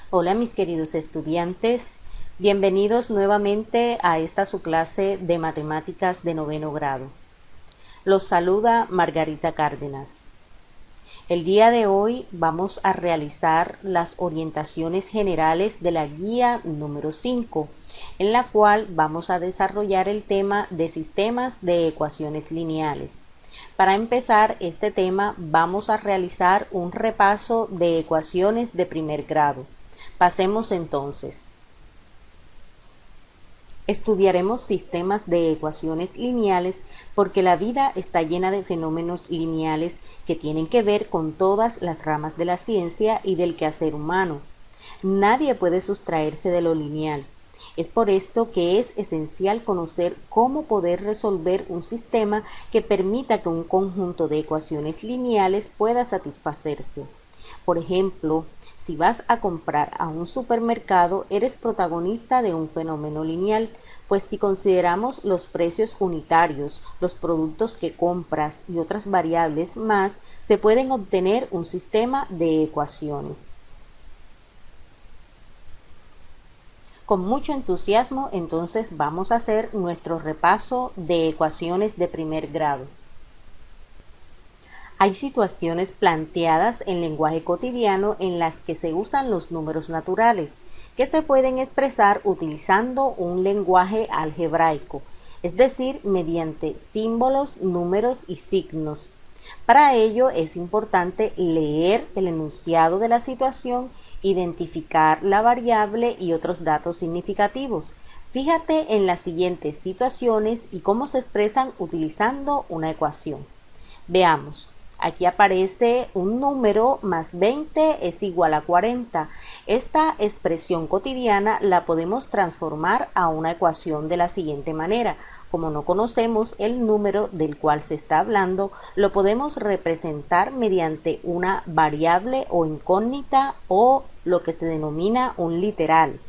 Hola mis queridos estudiantes, bienvenidos nuevamente a esta su clase de matemáticas de noveno grado. Los saluda Margarita Cárdenas. El día de hoy vamos a realizar las orientaciones generales de la guía número 5, en la cual vamos a desarrollar el tema de sistemas de ecuaciones lineales. Para empezar este tema vamos a realizar un repaso de ecuaciones de primer grado. Pasemos entonces. Estudiaremos sistemas de ecuaciones lineales porque la vida está llena de fenómenos lineales que tienen que ver con todas las ramas de la ciencia y del quehacer humano. Nadie puede sustraerse de lo lineal. Es por esto que es esencial conocer cómo poder resolver un sistema que permita que un conjunto de ecuaciones lineales pueda satisfacerse. Por ejemplo, si vas a comprar a un supermercado, eres protagonista de un fenómeno lineal, pues si consideramos los precios unitarios, los productos que compras y otras variables más, se pueden obtener un sistema de ecuaciones. Con mucho entusiasmo, entonces vamos a hacer nuestro repaso de ecuaciones de primer grado. Hay situaciones planteadas en lenguaje cotidiano en las que se usan los números naturales, que se pueden expresar utilizando un lenguaje algebraico, es decir, mediante símbolos, números y signos. Para ello es importante leer el enunciado de la situación, identificar la variable y otros datos significativos. Fíjate en las siguientes situaciones y cómo se expresan utilizando una ecuación. Veamos. Aquí aparece un número más 20 es igual a 40. Esta expresión cotidiana la podemos transformar a una ecuación de la siguiente manera. Como no conocemos el número del cual se está hablando, lo podemos representar mediante una variable o incógnita o lo que se denomina un literal.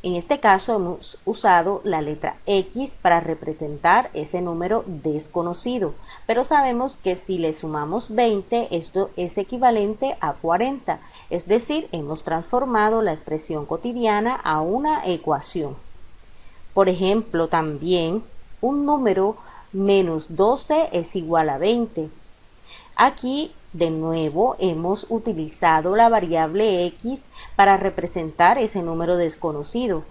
En este caso hemos usado la letra X para representar ese número desconocido, pero sabemos que si le sumamos 20, esto es equivalente a 40, es decir, hemos transformado la expresión cotidiana a una ecuación. Por ejemplo, también un número menos 12 es igual a 20. Aquí de nuevo hemos utilizado la variable X para representar ese número desconocido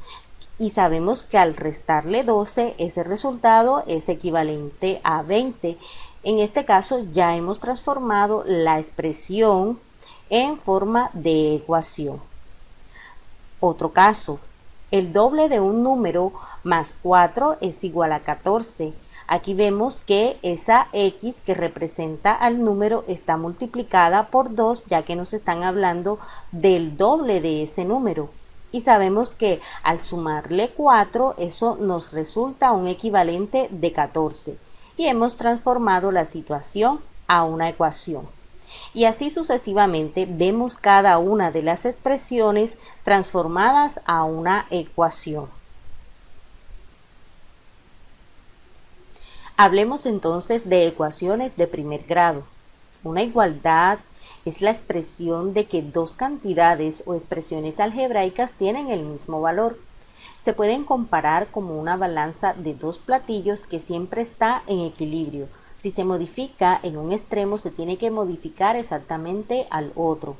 y sabemos que al restarle 12 ese resultado es equivalente a 20. En este caso ya hemos transformado la expresión en forma de ecuación. Otro caso, el doble de un número más 4 es igual a 14. Aquí vemos que esa X que representa al número está multiplicada por 2, ya que nos están hablando del doble de ese número. Y sabemos que al sumarle 4, eso nos resulta un equivalente de 14. Y hemos transformado la situación a una ecuación. Y así sucesivamente vemos cada una de las expresiones transformadas a una ecuación. Hablemos entonces de ecuaciones de primer grado. Una igualdad es la expresión de que dos cantidades o expresiones algebraicas tienen el mismo valor. Se pueden comparar como una balanza de dos platillos que siempre está en equilibrio. Si se modifica en un extremo, se tiene que modificar exactamente al otro.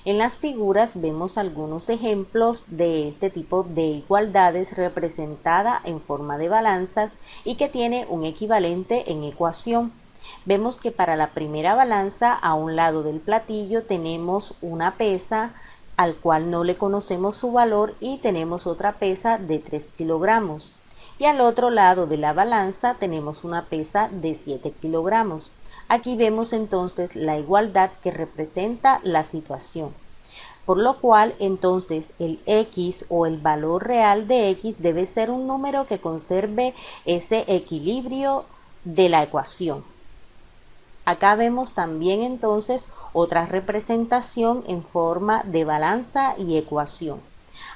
En las figuras vemos algunos ejemplos de este tipo de igualdades representada en forma de balanzas y que tiene un equivalente en ecuación. Vemos que para la primera balanza, a un lado del platillo tenemos una pesa al cual no le conocemos su valor y tenemos otra pesa de 3 kilogramos. Y al otro lado de la balanza tenemos una pesa de 7 kilogramos. Aquí vemos entonces la igualdad que representa la situación. Por lo cual entonces el X o el valor real de X debe ser un número que conserve ese equilibrio de la ecuación. Acá vemos también entonces otra representación en forma de balanza y ecuación.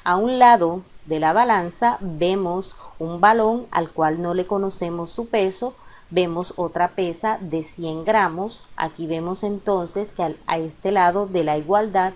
A un lado de la balanza vemos un balón al cual no le conocemos su peso, vemos otra pesa de 100 gramos. Aquí vemos entonces que a este lado de la igualdad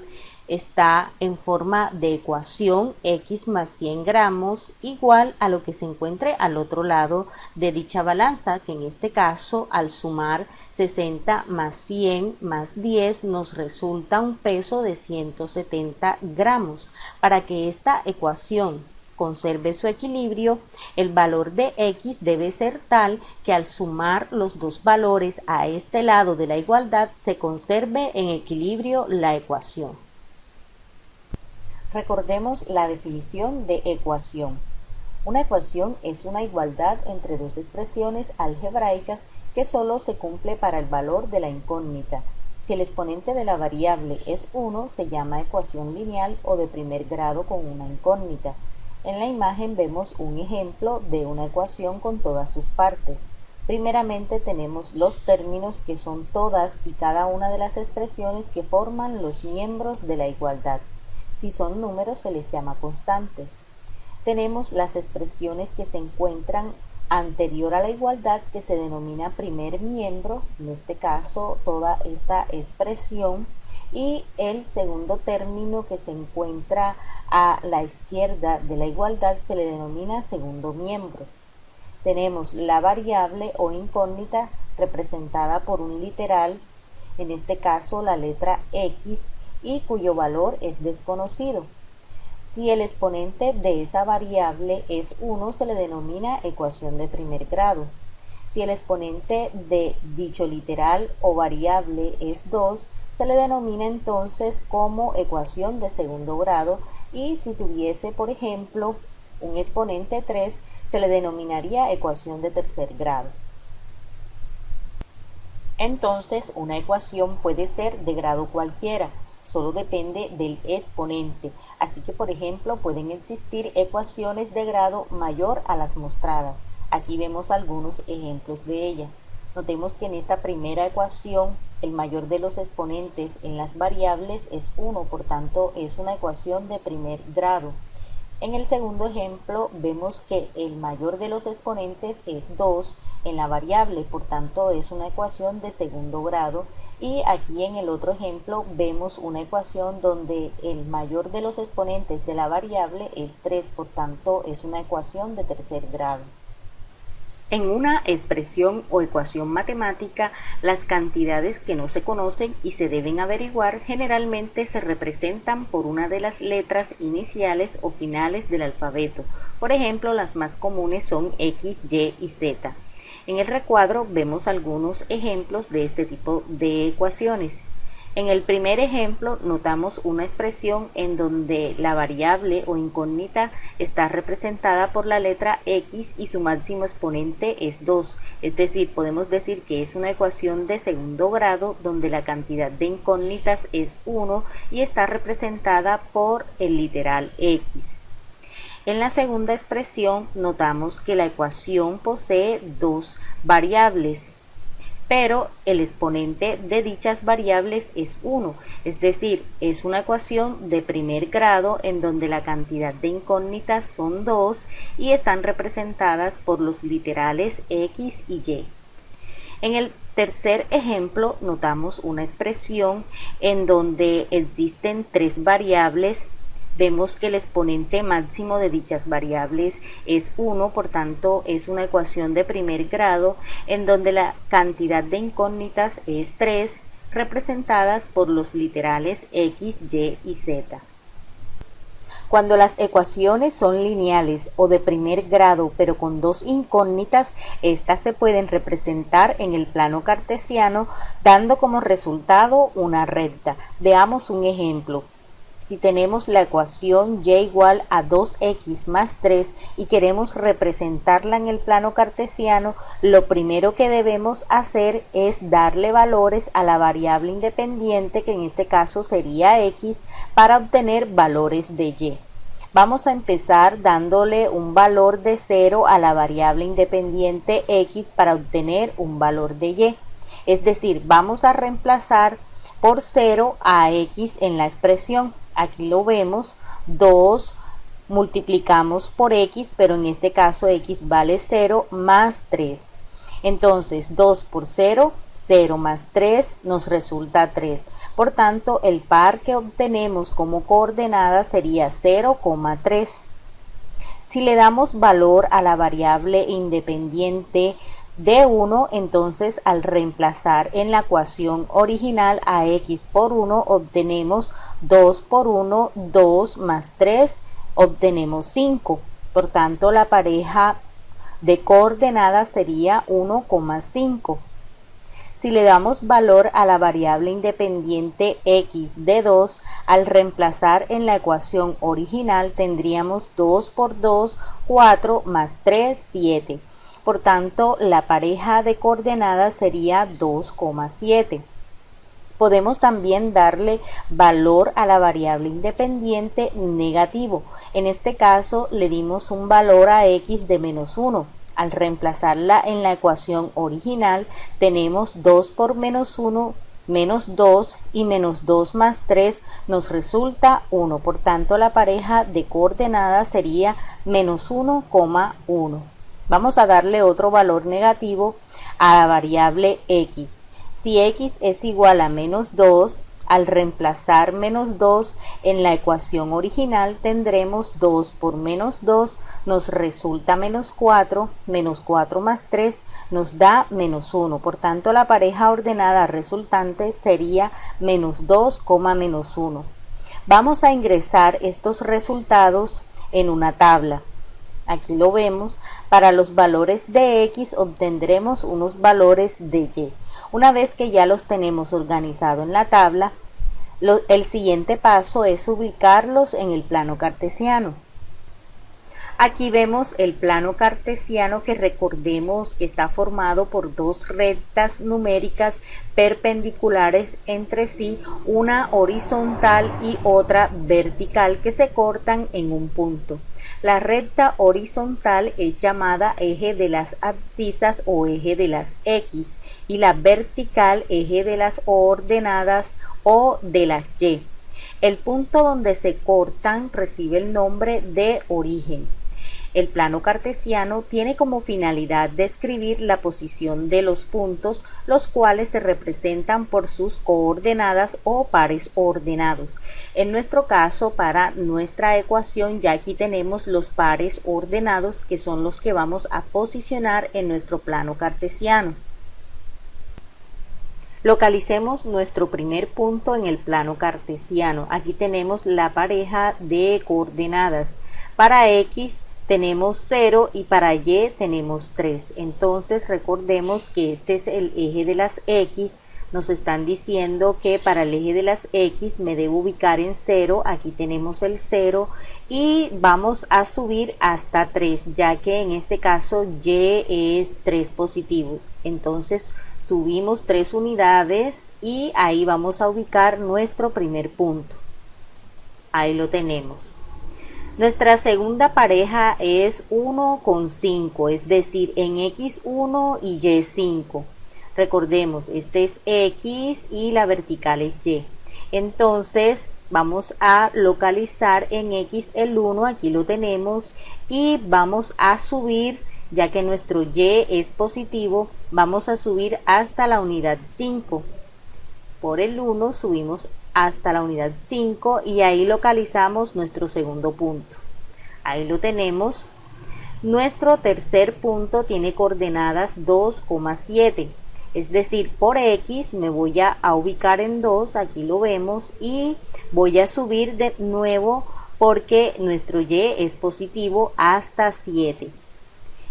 está en forma de ecuación x más 100 gramos igual a lo que se encuentre al otro lado de dicha balanza, que en este caso al sumar 60 más 100 más 10 nos resulta un peso de 170 gramos. Para que esta ecuación conserve su equilibrio, el valor de x debe ser tal que al sumar los dos valores a este lado de la igualdad se conserve en equilibrio la ecuación. Recordemos la definición de ecuación. Una ecuación es una igualdad entre dos expresiones algebraicas que solo se cumple para el valor de la incógnita. Si el exponente de la variable es 1, se llama ecuación lineal o de primer grado con una incógnita. En la imagen vemos un ejemplo de una ecuación con todas sus partes. Primeramente tenemos los términos, que son todas y cada una de las expresiones que forman los miembros de la igualdad. Si son números se les llama constantes. Tenemos las expresiones que se encuentran anterior a la igualdad, que se denomina primer miembro, en este caso toda esta expresión, y el segundo término que se encuentra a la izquierda de la igualdad se le denomina segundo miembro. Tenemos la variable o incógnita representada por un literal, en este caso la letra X, y cuyo valor es desconocido. Si el exponente de esa variable es 1, se le denomina ecuación de primer grado. Si el exponente de dicho literal o variable es 2, se le denomina entonces como ecuación de segundo grado, y si tuviese, por ejemplo, un exponente 3, se le denominaría ecuación de tercer grado. Entonces, una ecuación puede ser de grado cualquiera, solo depende del exponente. Así que, por ejemplo, pueden existir ecuaciones de grado mayor a las mostradas. Aquí vemos algunos ejemplos de ella. Notemos que en esta primera ecuación el mayor de los exponentes en las variables es 1, por tanto es una ecuación de primer grado. En el segundo ejemplo vemos que el mayor de los exponentes es 2 en la variable, por tanto es una ecuación de segundo grado. Y aquí en el otro ejemplo vemos una ecuación donde el mayor de los exponentes de la variable es 3, por tanto es una ecuación de tercer grado. En una expresión o ecuación matemática, las cantidades que no se conocen y se deben averiguar generalmente se representan por una de las letras iniciales o finales del alfabeto. Por ejemplo, las más comunes son X, Y y Z. En el recuadro vemos algunos ejemplos de este tipo de ecuaciones. En el primer ejemplo notamos una expresión en donde la variable o incógnita está representada por la letra X y su máximo exponente es 2, es decir, podemos decir que es una ecuación de segundo grado donde la cantidad de incógnitas es 1 y está representada por el literal X. En la segunda expresión notamos que la ecuación posee dos variables, pero el exponente de dichas variables es 1, es decir, es una ecuación de primer grado en donde la cantidad de incógnitas son 2 y están representadas por los literales X y Y. En el tercer ejemplo notamos una expresión en donde existen tres variables. Vemos que el exponente máximo de dichas variables es 1, por tanto es una ecuación de primer grado en donde la cantidad de incógnitas es 3, representadas por los literales X, Y y Z. Cuando las ecuaciones son lineales o de primer grado pero con dos incógnitas, estas se pueden representar en el plano cartesiano dando como resultado una recta. Veamos un ejemplo. Si tenemos la ecuación y igual a 2x más 3 y queremos representarla en el plano cartesiano, lo primero que debemos hacer es darle valores a la variable independiente, que en este caso sería x, para obtener valores de y. Vamos a empezar dándole un valor de 0 a la variable independiente x para obtener un valor de y. Es decir, vamos a reemplazar por 0 a x en la expresión. Aquí lo vemos, 2 multiplicamos por x, pero en este caso x vale 0 más 3. Entonces 2 por 0, 0 más 3 nos resulta 3. Por tanto, el par que obtenemos como coordenada sería 0,3. Si le damos valor a la variable independiente D1, entonces al reemplazar en la ecuación original a x por 1 obtenemos 2 por 1, 2 más 3, obtenemos 5. Por tanto, la pareja de coordenadas sería 1,5. Si le damos valor a la variable independiente x de 2, al reemplazar en la ecuación original tendríamos 2 por 2, 4 más 3, 7. Por tanto, la pareja de coordenadas sería 2,7. Podemos también darle valor a la variable independiente negativo. En este caso le dimos un valor a x de menos 1. Al reemplazarla en la ecuación original tenemos 2 por menos 1, menos 2 y menos 2 más 3 nos resulta 1. Por tanto, la pareja de coordenadas sería menos 1,1. Vamos a darle otro valor negativo a la variable x. Si x es igual a menos 2, al reemplazar menos 2 en la ecuación original tendremos 2 por menos 2 nos resulta menos 4 más 3 nos da menos 1. Por tanto, la pareja ordenada resultante sería menos 2, menos 1. Vamos a ingresar estos resultados en una tabla. Aquí lo vemos. Para los valores de x obtendremos unos valores de y. Una vez que ya los tenemos organizados en la tabla, el siguiente paso es ubicarlos en el plano cartesiano. Aquí vemos el plano cartesiano, que recordemos que está formado por dos rectas numéricas perpendiculares entre sí, una horizontal y otra vertical, que se cortan en un punto. La recta horizontal es llamada eje de las abscisas o eje de las X, y la vertical eje de las ordenadas o de las Y. El punto donde se cortan recibe el nombre de origen. El plano cartesiano tiene como finalidad describir la posición de los puntos, los cuales se representan por sus coordenadas o pares ordenados. En nuestro caso, para nuestra ecuación, ya aquí tenemos los pares ordenados, que son los que vamos a posicionar en nuestro plano cartesiano. Localicemos nuestro primer punto en el plano cartesiano. Aquí tenemos la pareja de coordenadas. Para x tenemos 0 y para y tenemos 3. Entonces recordemos que este es el eje de las x. Nos están diciendo que para el eje de las x me debo ubicar en 0. Aquí tenemos el 0 y vamos a subir hasta 3, ya que en este caso y es 3 positivos. Entonces subimos 3 unidades y ahí vamos a ubicar nuestro primer punto. Ahí lo tenemos. Nuestra segunda pareja es 1,5, es decir, en x1 y y5. Recordemos, este es x y la vertical es y. Entonces vamos a localizar en x el 1, aquí lo tenemos, y vamos a subir, ya que nuestro y es positivo, vamos a subir hasta la unidad 5. Por el 1 subimos hasta la unidad 5 y ahí localizamos nuestro segundo punto. Ahí lo tenemos. Nuestro tercer punto tiene coordenadas 2,7. Es decir, por x me voy a ubicar en 2, aquí lo vemos, y voy a subir de nuevo porque nuestro y es positivo hasta 7.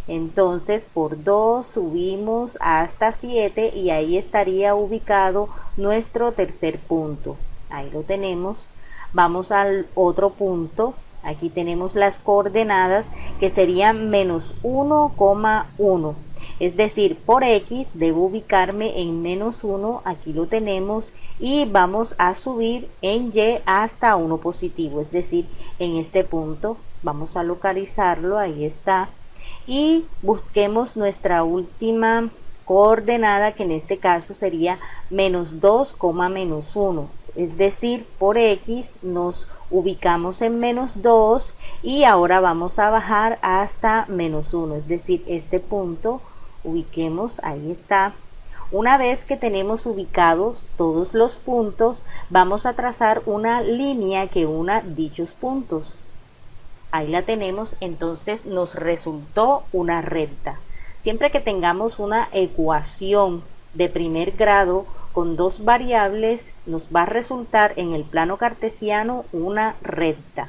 Entonces por 2 subimos hasta 7 y ahí estaría ubicado nuestro tercer punto. Ahí lo tenemos. Vamos al otro punto. Aquí tenemos las coordenadas, que serían menos 1,1. Es decir, por x debo ubicarme en menos 1, aquí lo tenemos, y vamos a subir en y hasta 1 positivo, es decir, en este punto. Vamos a localizarlo, ahí está. Y busquemos nuestra última coordenada, que en este caso sería menos 2, menos 1. Es decir, por x nos ubicamos en menos 2 y ahora vamos a bajar hasta menos 1. Es decir, este punto, ubiquemos, ahí está. Una vez que tenemos ubicados todos los puntos, vamos a trazar una línea que una dichos puntos. Ahí la tenemos, entonces nos resultó una recta. Siempre que tengamos una ecuación de primer grado con dos variables, nos va a resultar en el plano cartesiano una recta.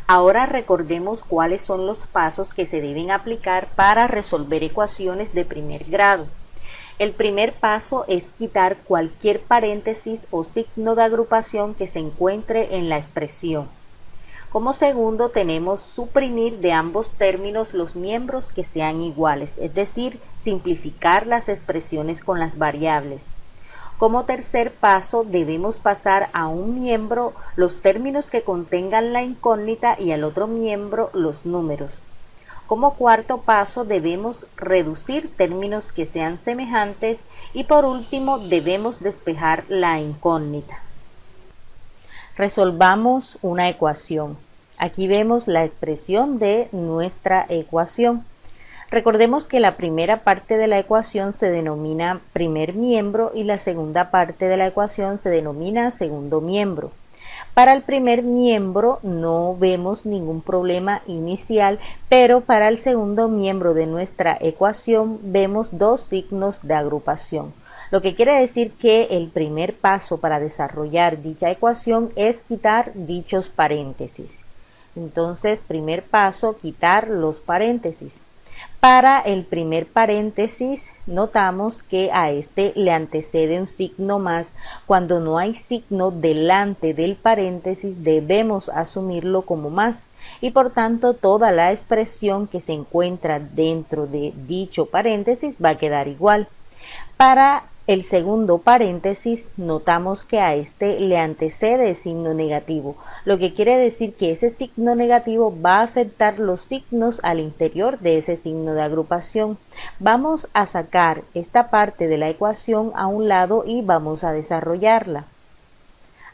Ahora recordemos cuáles son los pasos que se deben aplicar para resolver ecuaciones de primer grado. El primer paso es quitar cualquier paréntesis o signo de agrupación que se encuentre en la expresión. Como segundo, tenemos suprimir de ambos términos los miembros que sean iguales, es decir, simplificar las expresiones con las variables. Como tercer paso, debemos pasar a un miembro los términos que contengan la incógnita y al otro miembro los números. Como cuarto paso, debemos reducir términos que sean semejantes y por último debemos despejar la incógnita. Resolvamos una ecuación. Aquí vemos la expresión de nuestra ecuación. Recordemos que la primera parte de la ecuación se denomina primer miembro y la segunda parte de la ecuación se denomina segundo miembro. Para el primer miembro no vemos ningún problema inicial, pero para el segundo miembro de nuestra ecuación vemos dos signos de agrupación. Lo que quiere decir que el primer paso para desarrollar dicha ecuación es quitar dichos paréntesis. Entonces, primer paso, quitar los paréntesis. Para el primer paréntesis, notamos que a este le antecede un signo más. Cuando no hay signo delante del paréntesis, debemos asumirlo como más y por tanto toda la expresión que se encuentra dentro de dicho paréntesis va a quedar igual. Para el segundo paréntesis, notamos que a este le antecede signo negativo, lo que quiere decir que ese signo negativo va a afectar los signos al interior de ese signo de agrupación. Vamos a sacar esta parte de la ecuación a un lado y vamos a desarrollarla.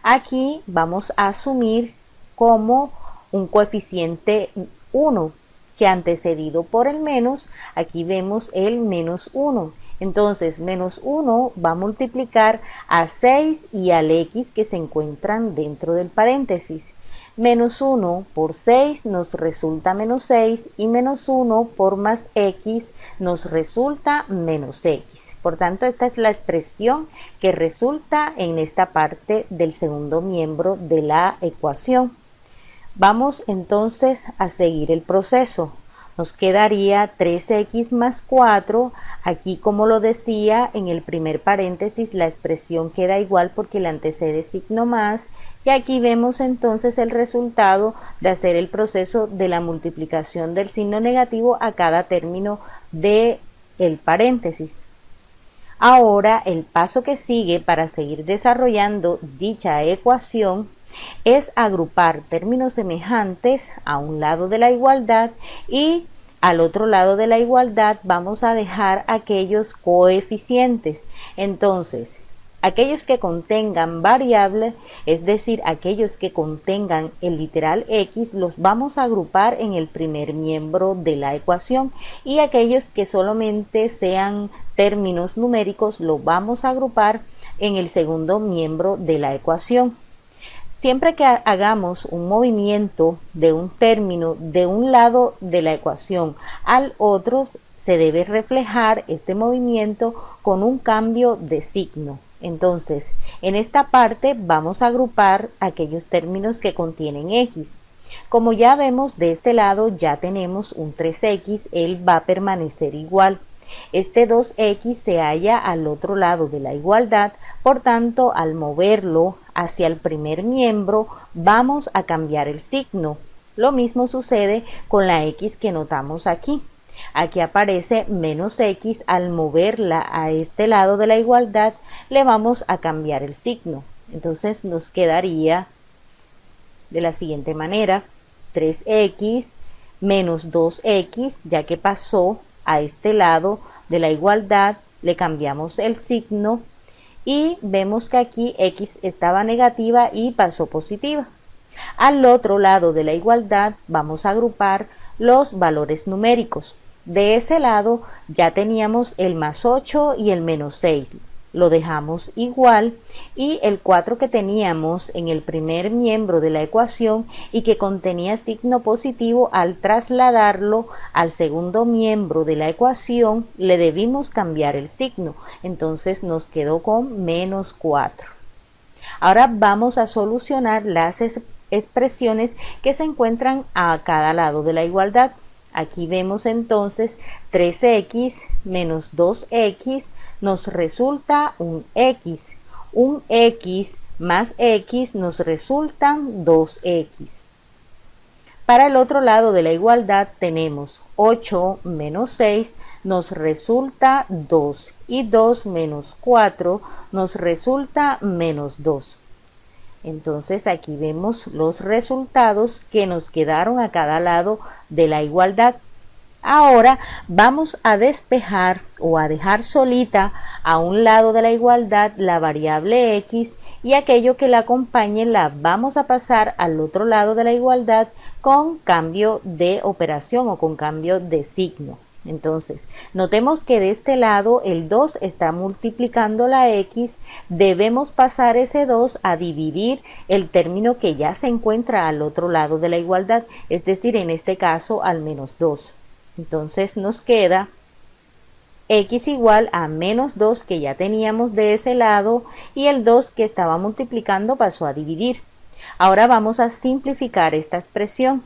Aquí vamos a asumir como un coeficiente 1 que antecedido por el menos, aquí vemos el menos 1. Entonces, menos 1 va a multiplicar a 6 y al x que se encuentran dentro del paréntesis. Menos 1 por 6 nos resulta menos 6 y menos 1 por más x nos resulta menos x. Por tanto, esta es la expresión que resulta en esta parte del segundo miembro de la ecuación. Vamos entonces a seguir el proceso. Nos quedaría 3x más 4, aquí como lo decía en el primer paréntesis la expresión queda igual porque le antecede signo más y aquí vemos entonces el resultado de hacer el proceso de la multiplicación del signo negativo a cada término del paréntesis. Ahora el paso que sigue para seguir desarrollando dicha ecuación es agrupar términos semejantes a un lado de la igualdad y al otro lado de la igualdad vamos a dejar aquellos coeficientes. Entonces, aquellos que contengan variable, es decir, aquellos que contengan el literal x, los vamos a agrupar en el primer miembro de la ecuación y aquellos que solamente sean términos numéricos, los vamos a agrupar en el segundo miembro de la ecuación. Siempre que hagamos un movimiento de un término de un lado de la ecuación al otro, se debe reflejar este movimiento con un cambio de signo. Entonces, en esta parte vamos a agrupar aquellos términos que contienen x. Como ya vemos de este lado ya tenemos un 3x, él va a permanecer igual. Este 2x se halla al otro lado de la igualdad, por tanto, al moverlo hacia el primer miembro, vamos a cambiar el signo. Lo mismo sucede con la x que notamos aquí. Aquí aparece menos x, al moverla a este lado de la igualdad, le vamos a cambiar el signo. Entonces nos quedaría de la siguiente manera, 3x menos 2x, ya que pasó a este lado de la igualdad, le cambiamos el signo y vemos que aquí x estaba negativa y pasó positiva. Al otro lado de la igualdad vamos a agrupar los valores numéricos. de ese lado ya teníamos el más 8 y el menos 6. Lo dejamos igual, y el 4 que teníamos en el primer miembro de la ecuación y que contenía signo positivo, al trasladarlo al segundo miembro de la ecuación le debimos cambiar el signo, entonces nos quedó con menos 4. Ahora vamos a solucionar las expresiones que se encuentran a cada lado de la igualdad. Aquí vemos entonces 3x menos 2x nos resulta un x. Un x más x nos resultan 2x. Para el otro lado de la igualdad tenemos 8 menos 6 nos resulta 2 y 2 menos 4 nos resulta menos 2. Entonces aquí vemos los resultados que nos quedaron a cada lado de la igualdad. Ahora vamos a despejar o a dejar solita a un lado de la igualdad la variable x, y aquello que la acompañe la vamos a pasar al otro lado de la igualdad con cambio de operación o con cambio de signo. Entonces, notemos que de este lado el 2 está multiplicando la x, debemos pasar ese 2 a dividir el término que ya se encuentra al otro lado de la igualdad, es decir, en este caso al menos 2. Entonces nos queda x igual a menos 2 que ya teníamos de ese lado, y el 2 que estaba multiplicando pasó a dividir. Ahora vamos a simplificar esta expresión.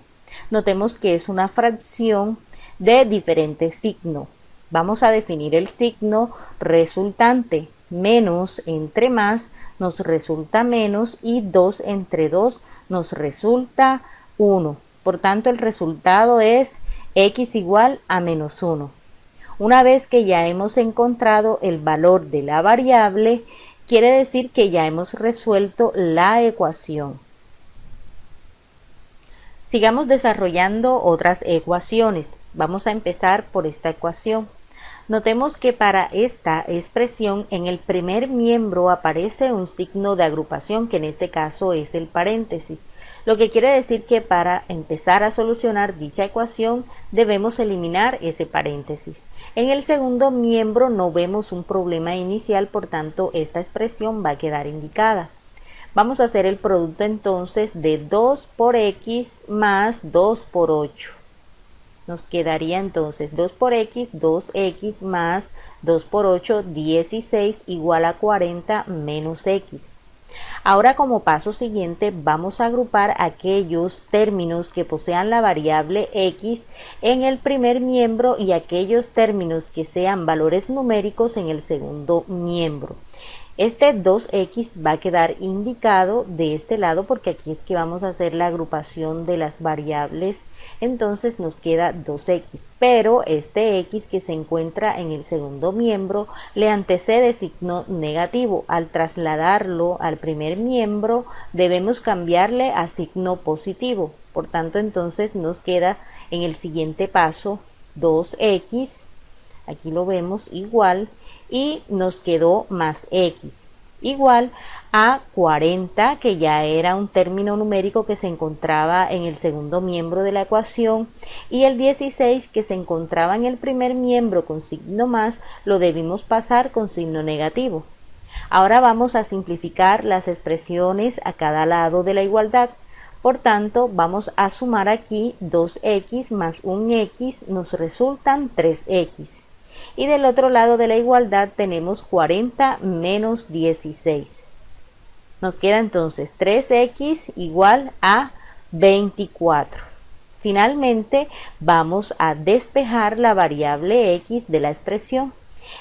Notemos que es una fracción de diferente signo. Vamos a definir el signo resultante. Menos entre más nos resulta menos, y 2 entre 2 nos resulta 1. Por tanto, el resultado es x igual a menos 1. Una vez que ya hemos encontrado el valor de la variable, quiere decir que ya hemos resuelto la ecuación. Sigamos desarrollando otras ecuaciones. Vamos a empezar por esta ecuación. Notemos que para esta expresión en el primer miembro aparece un signo de agrupación, que en este caso es el paréntesis, lo que quiere decir que para empezar a solucionar dicha ecuación debemos eliminar ese paréntesis. En el segundo miembro no vemos un problema inicial, por tanto esta expresión va a quedar indicada. Vamos a hacer el producto entonces de 2 por x más 2 por 8. Nos quedaría entonces 2 por x, 2x más 2 por 8, 16, igual a 40 menos x. Ahora, como paso siguiente, vamos a agrupar aquellos términos que posean la variable x en el primer miembro y aquellos términos que sean valores numéricos en el segundo miembro. Este 2x va a quedar indicado de este lado porque aquí es que vamos a hacer la agrupación de las variables, entonces nos queda 2x, pero este x que se encuentra en el segundo miembro le antecede signo negativo. Al trasladarlo al primer miembro debemos cambiarle a signo positivo, por tanto entonces nos queda en el siguiente paso 2x, aquí lo vemos igual, y nos quedó más x, igual a 40, que ya era un término numérico que se encontraba en el segundo miembro de la ecuación, y el 16 que se encontraba en el primer miembro con signo más, lo debimos pasar con signo negativo. Ahora vamos a simplificar las expresiones a cada lado de la igualdad. Por tanto, vamos a sumar aquí 2x más 1x, nos resultan 3x. Y del otro lado de la igualdad tenemos 40 menos 16. Nos queda entonces 3x igual a 24. Finalmente vamos a despejar la variable x de la expresión.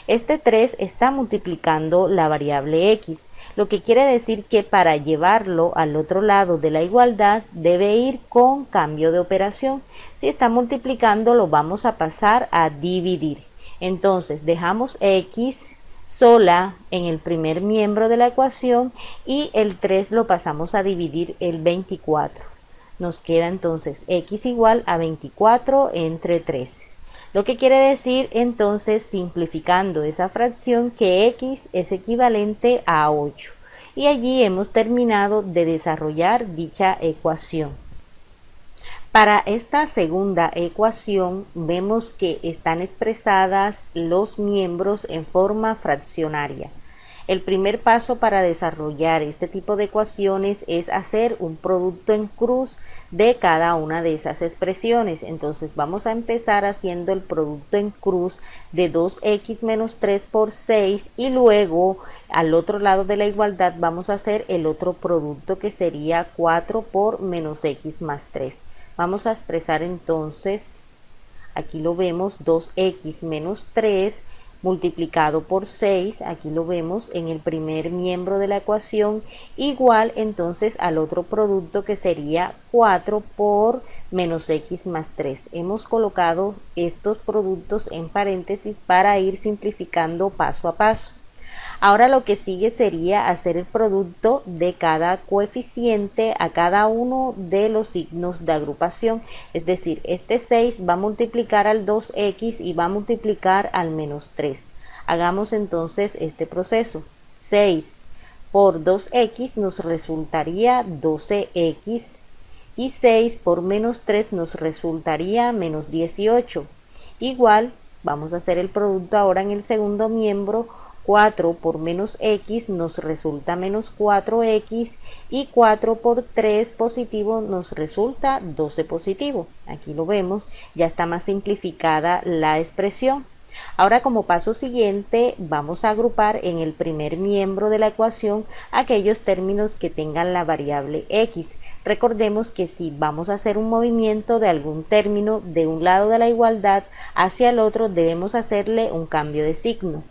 Este 3 está multiplicando la variable x, lo que quiere decir que para llevarlo al otro lado de la igualdad debe ir con cambio de operación. Si está multiplicando, lo vamos a pasar a dividir. Entonces dejamos x sola en el primer miembro de la ecuación y el 3 lo pasamos a dividir el 24. Nos queda entonces x igual a 24 entre 3. Lo que quiere decir entonces, simplificando esa fracción, que x es equivalente a 8. Y allí hemos terminado de desarrollar dicha ecuación. Para esta segunda ecuación vemos que están expresadas los miembros en forma fraccionaria. El primer paso para desarrollar este tipo de ecuaciones es hacer un producto en cruz de cada una de esas expresiones. Entonces vamos a empezar haciendo el producto en cruz de 2x menos 3 por 6 y luego al otro lado de la igualdad vamos a hacer el otro producto que sería 4 por menos x más 3. Vamos a expresar entonces, aquí lo vemos, 2x menos 3 multiplicado por 6, aquí lo vemos en el primer miembro de la ecuación, igual entonces al otro producto que sería 4 por menos x más 3. Hemos colocado estos productos en paréntesis para ir simplificando paso a paso. Ahora lo que sigue sería hacer el producto de cada coeficiente a cada uno de los signos de agrupación. Es decir, este 6 va a multiplicar al 2x y va a multiplicar al menos 3. Hagamos entonces este proceso. 6 por 2x nos resultaría 12x y 6 por menos 3 nos resultaría menos 18. Igual, vamos a hacer el producto ahora en el segundo miembro. 4 por menos x nos resulta menos 4x y 4 por 3 positivo nos resulta 12 positivo. Aquí lo vemos, ya está más simplificada la expresión. Ahora como paso siguiente vamos a agrupar en el primer miembro de la ecuación aquellos términos que tengan la variable x. Recordemos que si vamos a hacer un movimiento de algún término de un lado de la igualdad hacia el otro debemos hacerle un cambio de signo.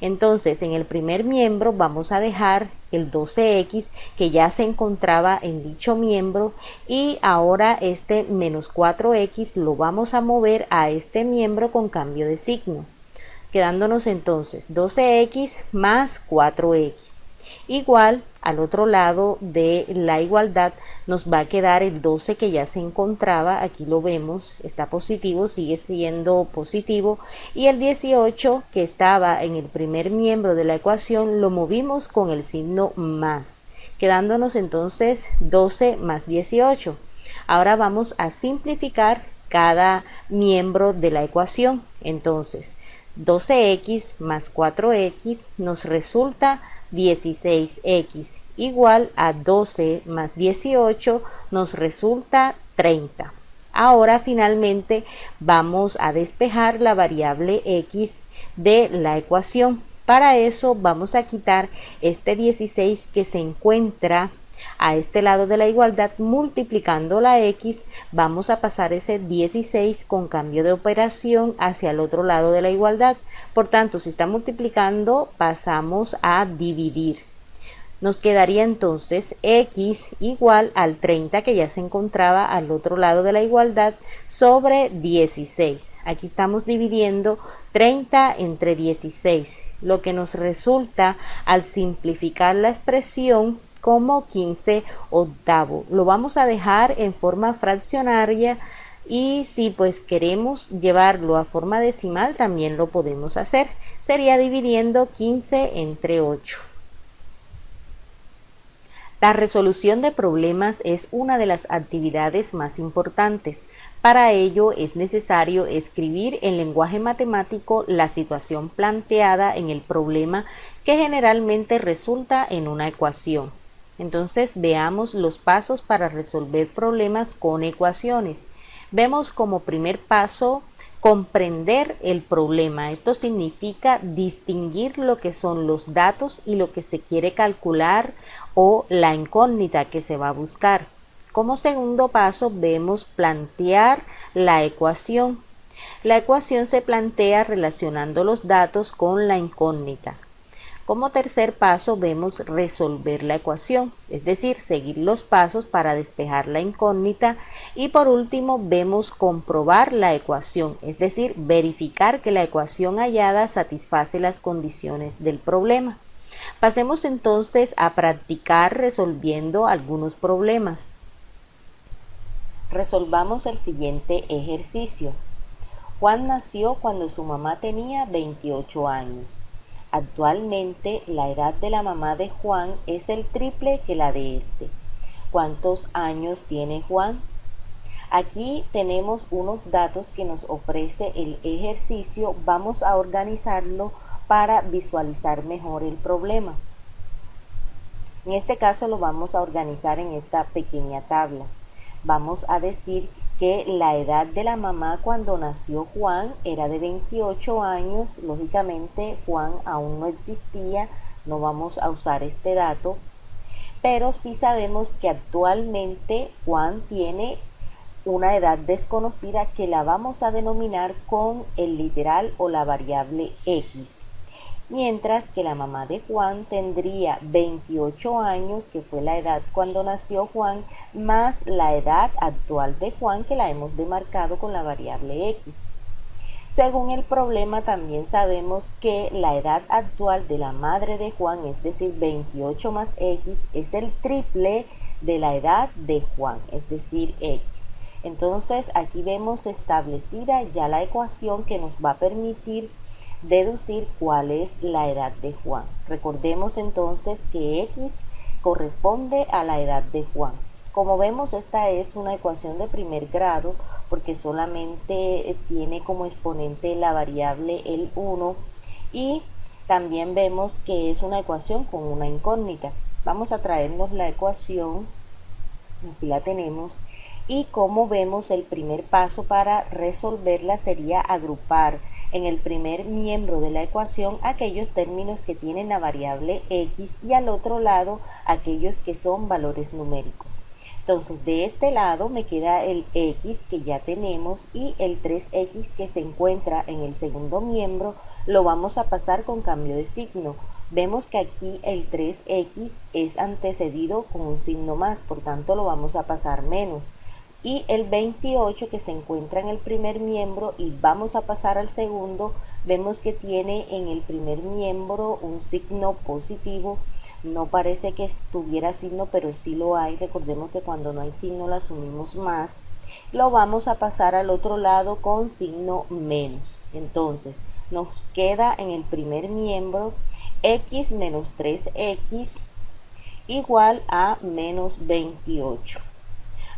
Entonces en el primer miembro vamos a dejar el 12x que ya se encontraba en dicho miembro y ahora este menos 4x lo vamos a mover a este miembro con cambio de signo, quedándonos entonces 12x más 4x. Igual al otro lado de la igualdad nos va a quedar el 12 que ya se encontraba, aquí lo vemos, está positivo, sigue siendo positivo, y el 18 que estaba en el primer miembro de la ecuación lo movimos con el signo más, quedándonos entonces 12 más 18. Ahora vamos a simplificar cada miembro de la ecuación. Entonces 12x más 4x nos resulta 16x igual a 12 más 18 nos resulta 30. Ahora finalmente vamos a despejar la variable x de la ecuación. Para eso vamos a quitar este 16 que se encuentra a este lado de la igualdad. Multiplicando la x vamos a pasar ese 16 con cambio de operación hacia el otro lado de la igualdad. Por tanto, si está multiplicando pasamos a dividir. Nos quedaría entonces x igual al 30 que ya se encontraba al otro lado de la igualdad sobre 16. Aquí estamos dividiendo 30 entre 16, lo que nos resulta al simplificar la expresión como 15 octavos. Lo vamos a dejar en forma fraccionaria y si pues queremos llevarlo a forma decimal también lo podemos hacer. Sería dividiendo 15 entre 8. La resolución de problemas es una de las actividades más importantes. Para ello es necesario escribir en lenguaje matemático la situación planteada en el problema que generalmente resulta en una ecuación. Entonces veamos los pasos para resolver problemas con ecuaciones. Vemos como primer paso comprender el problema. Esto significa distinguir lo que son los datos y lo que se quiere calcular o la incógnita que se va a buscar. Como segundo paso vemos plantear la ecuación. La ecuación se plantea relacionando los datos con la incógnita. Como tercer paso vemos resolver la ecuación, es decir, seguir los pasos para despejar la incógnita. Y por último vemos comprobar la ecuación, es decir, verificar que la ecuación hallada satisface las condiciones del problema. Pasemos entonces a practicar resolviendo algunos problemas. Resolvamos el siguiente ejercicio. Juan nació cuando su mamá tenía 28 años. Actualmente la edad de la mamá de Juan es el triple que la de este. ¿Cuántos años tiene Juan? Aquí tenemos unos datos que nos ofrece el ejercicio. Vamos a organizarlo para visualizar mejor el problema. En este caso lo vamos a organizar en esta pequeña tabla. Vamos a decir que la edad de la mamá cuando nació Juan era de 28 años. Lógicamente Juan aún no existía, no vamos a usar este dato, pero sí sabemos que actualmente Juan tiene una edad desconocida que la vamos a denominar con el literal o la variable X. Mientras que la mamá de Juan tendría 28 años, que fue la edad cuando nació Juan, más la edad actual de Juan, que la hemos demarcado con la variable X. Según el problema, también sabemos que la edad actual de la madre de Juan, es decir, 28 más X, es el triple de la edad de Juan, es decir, X. Entonces, aquí vemos establecida ya la ecuación que nos va a permitir deducir cuál es la edad de Juan. Recordemos entonces que X corresponde a la edad de Juan. Como vemos, esta es una ecuación de primer grado porque solamente tiene como exponente la variable el 1 y también vemos que es una ecuación con una incógnita. Vamos a traernos la ecuación, aquí la tenemos, y como vemos el primer paso para resolverla sería agrupar en el primer miembro de la ecuación aquellos términos que tienen la variable X y al otro lado aquellos que son valores numéricos. Entonces de este lado me queda el X que ya tenemos y el 3X que se encuentra en el segundo miembro lo vamos a pasar con cambio de signo. Vemos que aquí el 3X es antecedido con un signo más, por tanto lo vamos a pasar menos. Y el 28 que se encuentra en el primer miembro y vamos a pasar al segundo, vemos que tiene en el primer miembro un signo positivo. No parece que tuviera signo, pero sí lo hay. Recordemos que cuando no hay signo lo asumimos más. Lo vamos a pasar al otro lado con signo menos. Entonces nos queda en el primer miembro X menos 3X igual a menos 28.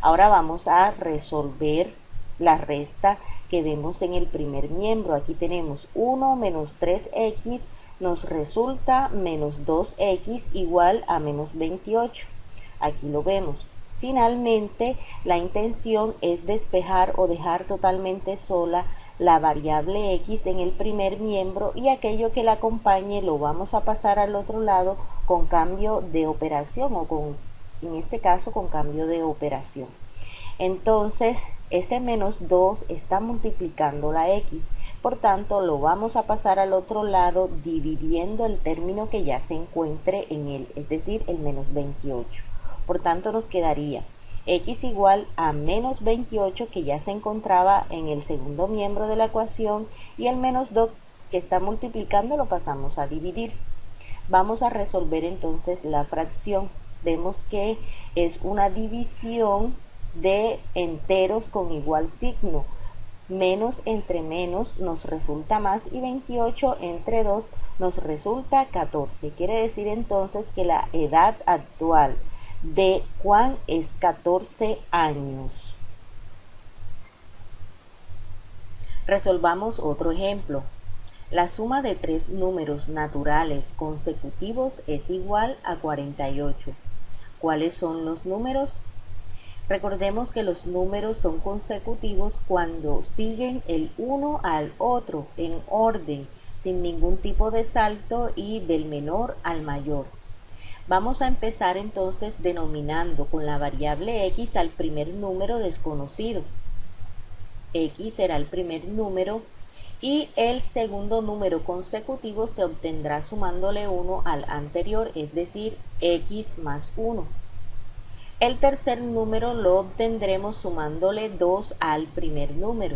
Ahora vamos a resolver la resta que vemos en el primer miembro. Aquí tenemos 1 menos 3X nos resulta menos 2X igual a menos 28. Aquí lo vemos. Finalmente, la intención es despejar o dejar totalmente sola la variable X en el primer miembro y aquello que la acompañe lo vamos a pasar al otro lado con cambio de operación o en este caso con cambio de operación. Entonces ese menos 2 está multiplicando la X, por tanto lo vamos a pasar al otro lado dividiendo el término que ya se encuentre en él, es decir, el menos 28. Por tanto nos quedaría X igual a menos 28 que ya se encontraba en el segundo miembro de la ecuación y el menos 2 que está multiplicando lo pasamos a dividir. Vamos a resolver entonces la fracción. Vemos que es una división de enteros con igual signo. Menos entre menos nos resulta más y 28 entre 2 nos resulta 14. Quiere decir entonces que la edad actual de Juan es 14 años. Resolvamos otro ejemplo. La suma de tres números naturales consecutivos es igual a 48. ¿Cuáles son los números? Recordemos que los números son consecutivos cuando siguen el uno al otro en orden, sin ningún tipo de salto y del menor al mayor. Vamos a empezar entonces denominando con la variable X al primer número desconocido. X será el primer número y el segundo número consecutivo se obtendrá sumándole 1 al anterior, es decir, X más 1. El tercer número lo obtendremos sumándole 2 al primer número.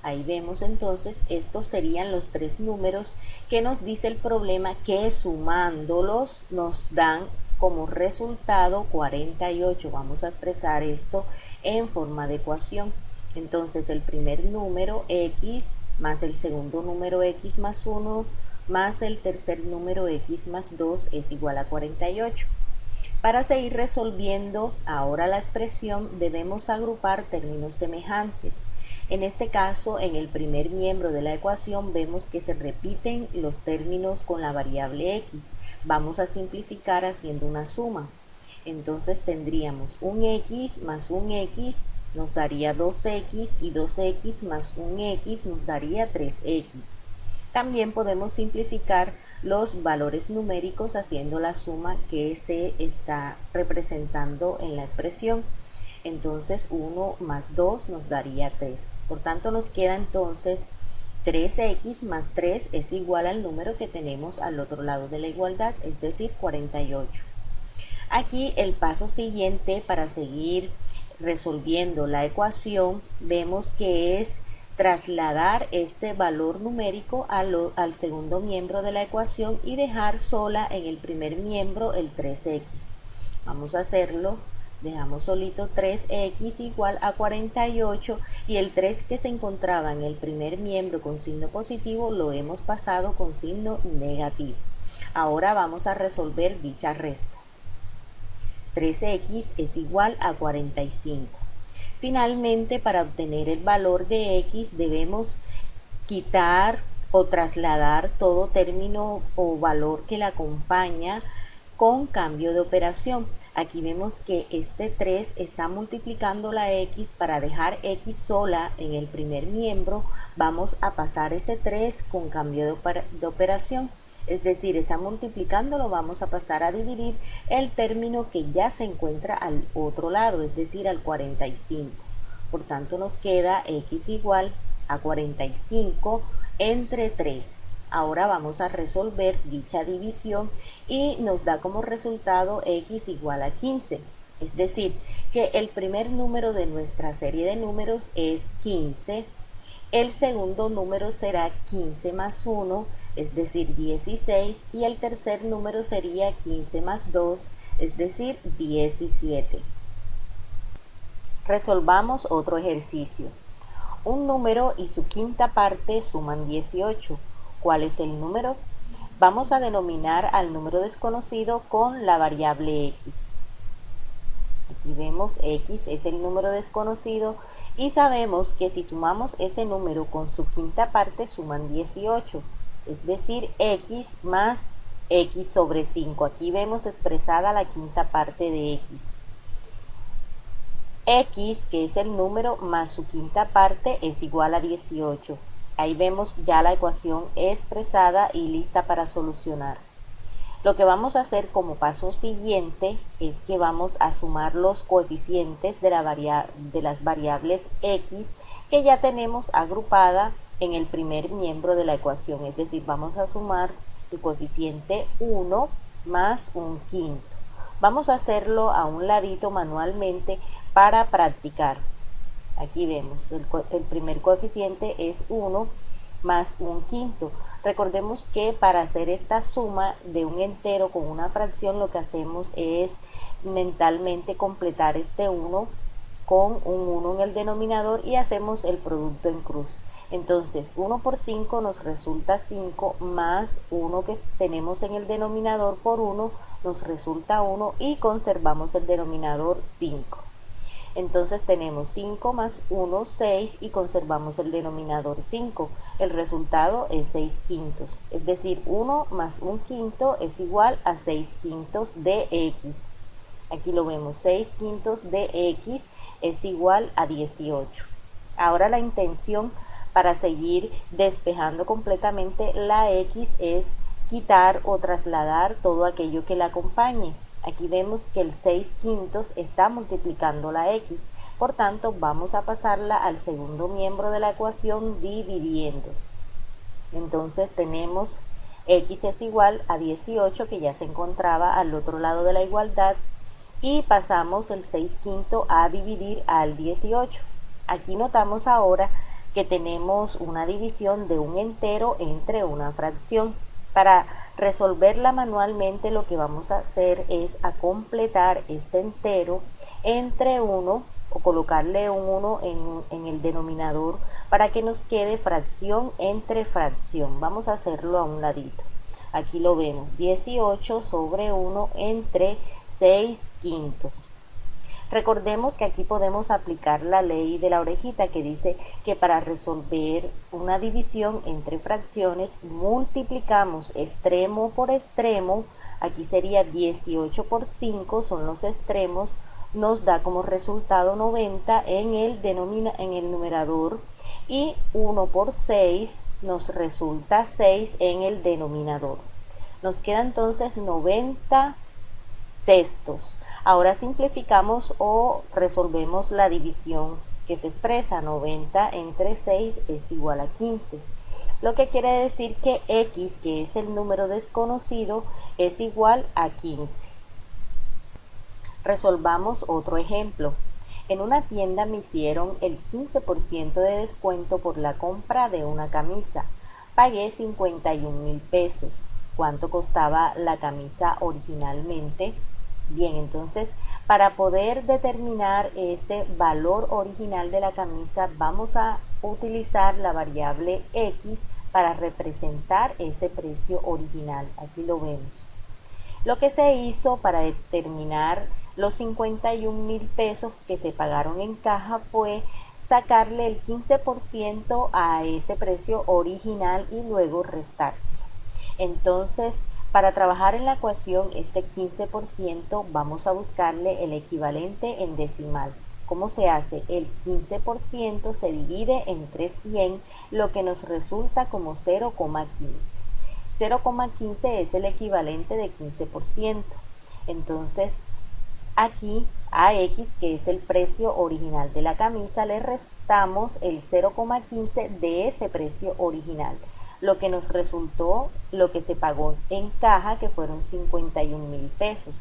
Ahí vemos entonces, estos serían los tres números que nos dice el problema que sumándolos nos dan como resultado 48. Vamos a expresar esto en forma de ecuación. Entonces el primer número X más el segundo número X más 1 más el tercer número X más 2 es igual a 48. Para seguir resolviendo ahora la expresión debemos agrupar términos semejantes. En este caso, en el primer miembro de la ecuación vemos que se repiten los términos con la variable x. Vamos a simplificar haciendo una suma. Entonces tendríamos un x más un x nos daría 2x y 2x más un x nos daría 3x. También podemos simplificar los valores numéricos haciendo la suma que se está representando en la expresión. Entonces 1 más 2 nos daría 3. Por tanto nos queda entonces 3x más 3 es igual al número que tenemos al otro lado de la igualdad, es decir 48. Aquí el paso siguiente para seguir resolviendo la ecuación vemos que es trasladar este valor numérico al segundo miembro de la ecuación y dejar sola en el primer miembro el 3x. Vamos a hacerlo. Dejamos solito 3x igual a 48 y el 3 que se encontraba en el primer miembro con signo positivo lo hemos pasado con signo negativo. Ahora vamos a resolver dicha resta. 3x es igual a 45. Finalmente, para obtener el valor de x debemos quitar o trasladar todo término o valor que la acompaña con cambio de operación. Aquí vemos que este 3 está multiplicando la x. Para dejar x sola en el primer miembro vamos a pasar ese 3 con cambio de operación. Es decir, está multiplicándolo, vamos a pasar a dividir el término que ya se encuentra al otro lado, es decir, al 45. Por tanto, nos queda x igual a 45 entre 3. Ahora vamos a resolver dicha división y nos da como resultado x igual a 15. Es decir, que el primer número de nuestra serie de números es 15. El segundo número será 15 más 1, es decir 16, y el tercer número sería 15 más 2, es decir 17. Resolvamos otro ejercicio. Un número y su quinta parte suman 18. ¿Cuál es el número? Vamos a denominar al número desconocido con la variable x. Aquí vemos x es el número desconocido y sabemos que si sumamos ese número con su quinta parte suman 18. Es decir, x más x sobre 5. Aquí vemos expresada la quinta parte de x. X, que es el número, más su quinta parte es igual a 18. Ahí vemos ya la ecuación expresada y lista para solucionar. Lo que vamos a hacer como paso siguiente es que vamos a sumar los coeficientes de las variables x que ya tenemos agrupada en el primer miembro de la ecuación, es decir, vamos a sumar el coeficiente 1 más un quinto. Vamos a hacerlo a un ladito manualmente para practicar. Aquí vemos el primer coeficiente es 1 más un quinto. Recordemos que para hacer esta suma de un entero con una fracción lo que hacemos es mentalmente completar este 1 con un 1 en el denominador y hacemos el producto en cruz. Entonces 1 por 5 nos resulta 5 más 1 que tenemos en el denominador por 1 nos resulta 1 y conservamos el denominador 5. Entonces tenemos 5 más 1, 6 y conservamos el denominador 5. El resultado es 6 quintos, es decir, 1 más 1 quinto es igual a 6 quintos de x. Aquí lo vemos, 6 quintos de x es igual a 18. Ahora la intención para seguir despejando completamente la x es quitar o trasladar todo aquello que la acompañe. Aquí vemos que el 6 quintos está multiplicando la x, por tanto vamos a pasarla al segundo miembro de la ecuación dividiendo. Entonces tenemos x es igual a 18 que ya se encontraba al otro lado de la igualdad y pasamos el 6 quinto a dividir al 18. Aquí notamos ahora que tenemos una división de un entero entre una fracción. Para resolverla manualmente lo que vamos a hacer es a completar este entero entre 1 o colocarle un 1 en el denominador para que nos quede fracción entre fracción. Vamos a hacerlo a un ladito. Aquí lo vemos, 18 sobre 1 entre 6/5. Recordemos que aquí podemos aplicar la ley de la orejita que dice que para resolver una división entre fracciones multiplicamos extremo por extremo. Aquí sería 18 por 5, son los extremos, nos da como resultado 90 en el numerador, y 1 por 6 nos resulta 6 en el denominador. Nos queda entonces 90 sextos. Ahora simplificamos o resolvemos la división que se expresa 90 entre 6 es igual a 15. Lo que quiere decir que x, que es el número desconocido, es igual a 15. Resolvamos otro ejemplo. En una tienda me hicieron el 15% de descuento por la compra de una camisa. Pagué 51,000 pesos. ¿Cuánto costaba la camisa originalmente? Bien, entonces para poder determinar ese valor original de la camisa vamos a utilizar la variable x para representar ese precio original. Aquí lo vemos. Lo que se hizo para determinar los 51,000 pesos que se pagaron en caja fue sacarle el 15% a ese precio original y luego restarse. Entonces, para trabajar en la ecuación, este 15% vamos a buscarle el equivalente en decimal. ¿Cómo se hace? El 15% se divide entre 100, lo que nos resulta como 0,15. 0,15 es el equivalente de 15%. Entonces, aquí a x, que es el precio original de la camisa, le restamos el 0,15 de ese precio original, lo que nos resultó lo que se pagó en caja, que fueron 51,000 pesos.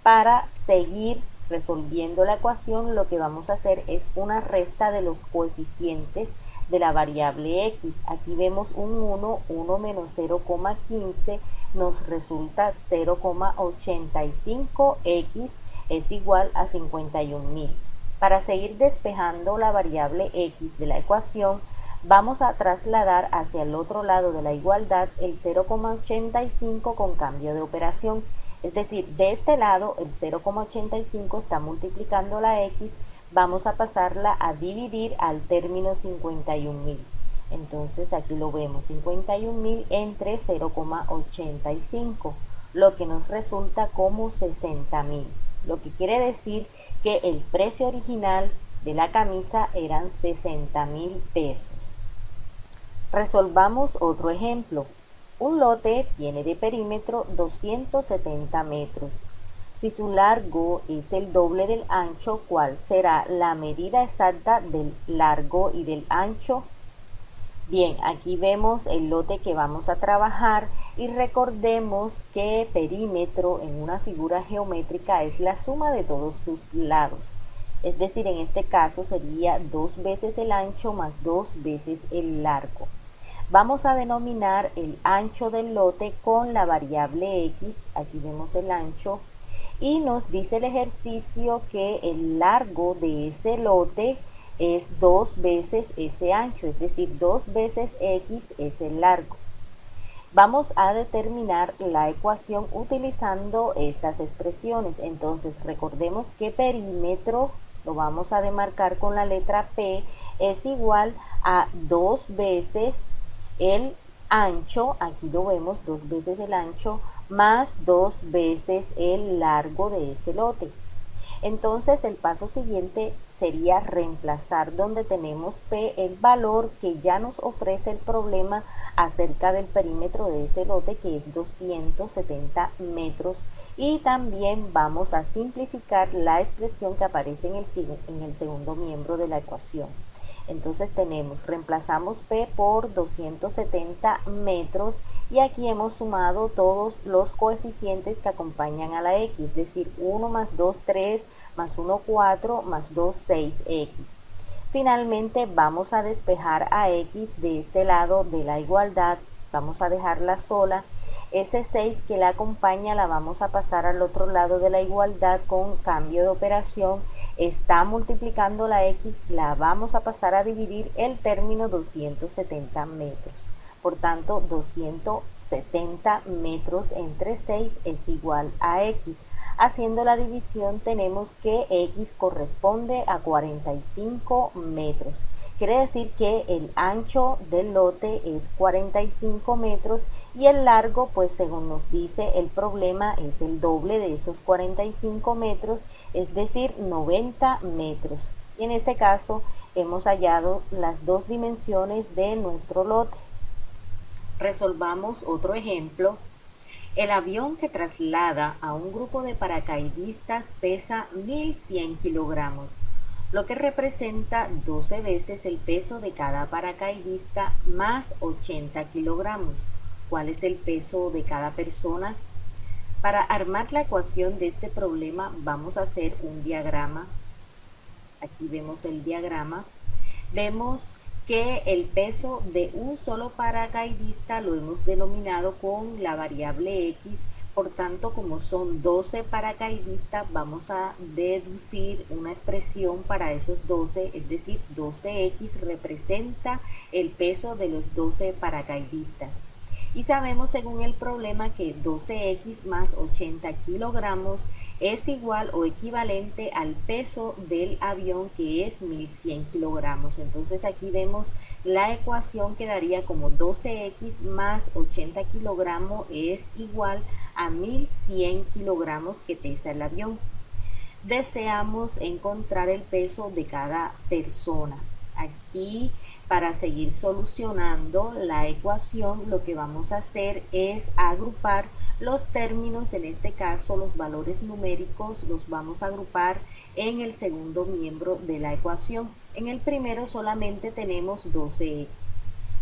Para seguir resolviendo la ecuación, lo que vamos a hacer es una resta de los coeficientes de la variable x. Aquí vemos un 1 menos 0,15 nos resulta 0,85x es igual a 51,000. Para seguir despejando la variable x de la ecuación, vamos a trasladar hacia el otro lado de la igualdad el 0,85 con cambio de operación. Es decir, de este lado el 0,85 está multiplicando la x, vamos a pasarla a dividir al término 51,000. Entonces aquí lo vemos, 51,000 entre 0,85, lo que nos resulta como 60,000. Lo que quiere decir que el precio original de la camisa eran 60,000 pesos. Resolvamos otro ejemplo. Un lote tiene de perímetro 270 metros. Si su largo es el doble del ancho, ¿cuál será la medida exacta del largo y del ancho? Bien, aquí vemos el lote que vamos a trabajar y recordemos que perímetro en una figura geométrica es la suma de todos sus lados. Es decir, en este caso sería 2 veces el ancho más 2 veces el largo. Vamos a denominar el ancho del lote con la variable x, aquí vemos el ancho, y nos dice el ejercicio que el largo de ese lote es 2 veces ese ancho, es decir, 2 veces x es el largo. Vamos a determinar la ecuación utilizando estas expresiones. Entonces, recordemos que perímetro lo vamos a demarcar con la letra P, es igual a 2 veces el ancho, aquí lo vemos, 2 veces el ancho, más 2 veces el largo de ese lote. Entonces el paso siguiente sería reemplazar donde tenemos P el valor que ya nos ofrece el problema acerca del perímetro de ese lote, que es 270 metros, y también vamos a simplificar la expresión que aparece en el segundo miembro de la ecuación. Entonces reemplazamos P por 270 metros y aquí hemos sumado todos los coeficientes que acompañan a la x, es decir, 1 más 2, 3, más 1, 4, más 2, 6x. Finalmente vamos a despejar a x de este lado de la igualdad, vamos a dejarla sola. Ese 6 que la acompaña la vamos a pasar al otro lado de la igualdad con cambio de operación. Está multiplicando la x, la vamos a pasar a dividir el término 270 metros. Por tanto, 200 70 metros entre 6 es igual a X. Haciendo la división tenemos que X corresponde a 45 metros. Quiere decir que el ancho del lote es 45 metros y el largo, pues según nos dice el problema, es el doble de esos 45 metros, es decir, 90 metros. Y en este caso hemos hallado las dos dimensiones de nuestro lote. Resolvamos otro ejemplo. El avión que traslada a un grupo de paracaidistas pesa 1.100 kilogramos, lo que representa 12 veces el peso de cada paracaidista más 80 kilogramos. ¿Cuál es el peso de cada persona? Para armar la ecuación de este problema vamos a hacer un diagrama. Aquí vemos el diagrama. Vemos que el peso de un solo paracaidista lo hemos denominado con la variable X. Por tanto, como son 12 paracaidistas, vamos a deducir una expresión para esos 12, es decir, 12X representa el peso de los 12 paracaidistas. Y sabemos según el problema que 12X más 80 kilogramos es igual o equivalente al peso del avión, que es 1.100 kilogramos. Entonces aquí vemos la ecuación, quedaría como 12X más 80 kilogramos es igual a 1.100 kilogramos que pesa el avión. Deseamos encontrar el peso de cada persona. Aquí, para seguir solucionando la ecuación, lo que vamos a hacer es agrupar los términos. En este caso, los valores numéricos los vamos a agrupar en el segundo miembro de la ecuación. En el primero solamente tenemos 12X.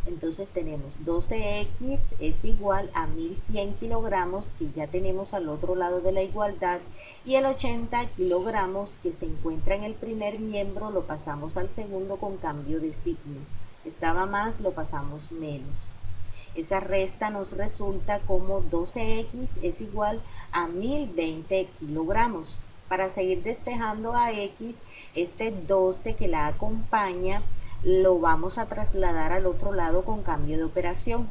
Entonces tenemos 12X es igual a 1.100 kilogramos, que ya tenemos al otro lado de la igualdad, y el 80 kilogramos que se encuentra en el primer miembro lo pasamos al segundo con cambio de signo. Estaba más, lo pasamos menos. Esa resta nos resulta como 12X es igual a 1.020 kilogramos. Para seguir despejando a X, este 12 que la acompaña lo vamos a trasladar al otro lado con cambio de operación.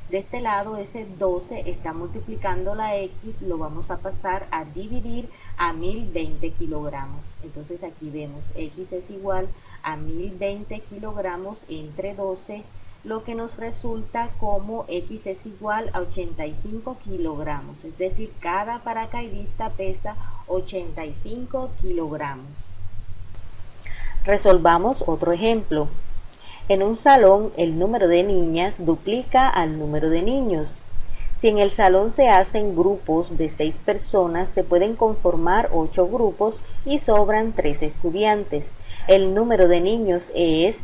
De este lado, ese 12 está multiplicando la X, lo vamos a pasar a dividir a 1.020 kilogramos. Entonces aquí vemos X es igual a 1.020 kilogramos entre 12, lo que nos resulta como X es igual a 85 kilogramos. Es decir, cada paracaidista pesa 85 kilogramos. Resolvamos otro ejemplo. En un salón, el número de niñas duplica al número de niños. Si en el salón se hacen grupos de 6 personas, se pueden conformar 8 grupos y sobran 3 estudiantes. El número de niños es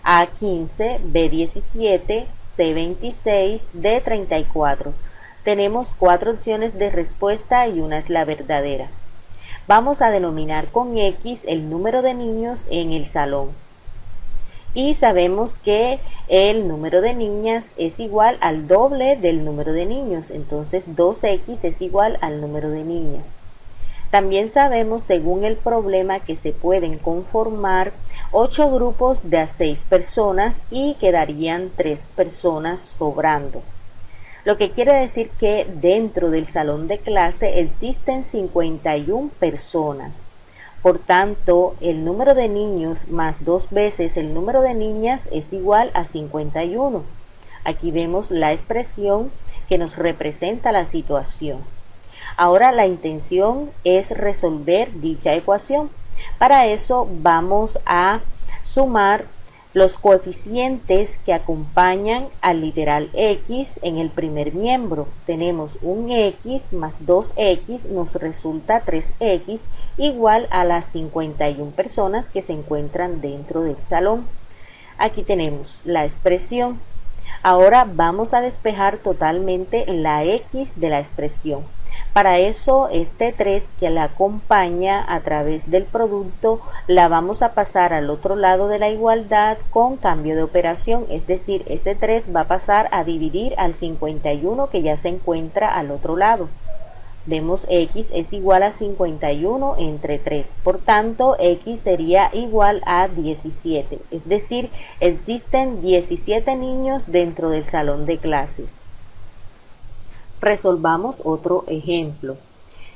A15, B17, C26, D34. Tenemos 4 opciones de respuesta y una es la verdadera. Vamos a denominar con X el número de niños en el salón. Y sabemos que el número de niñas es igual al doble del número de niños. Entonces 2X es igual al número de niñas. También sabemos, según el problema, que se pueden conformar 8 grupos de a 6 personas y quedarían 3 personas sobrando. Lo que quiere decir que dentro del salón de clase existen 51 personas. Por tanto, el número de niños más 2 veces el número de niñas es igual a 51. Aquí vemos la expresión que nos representa la situación. Ahora la intención es resolver dicha ecuación. Para eso vamos a sumar los coeficientes que acompañan al literal X en el primer miembro. Tenemos un X más 2X, nos resulta 3X igual a las 51 personas que se encuentran dentro del salón. Aquí tenemos la expresión. Ahora vamos a despejar totalmente la X de la expresión. Para eso, este 3 que la acompaña a través del producto la vamos a pasar al otro lado de la igualdad con cambio de operación, es decir, ese 3 va a pasar a dividir al 51 que ya se encuentra al otro lado. Vemos X es igual a 51 entre 3, por tanto X sería igual a 17, es decir, existen 17 niños dentro del salón de clases. Resolvamos otro ejemplo.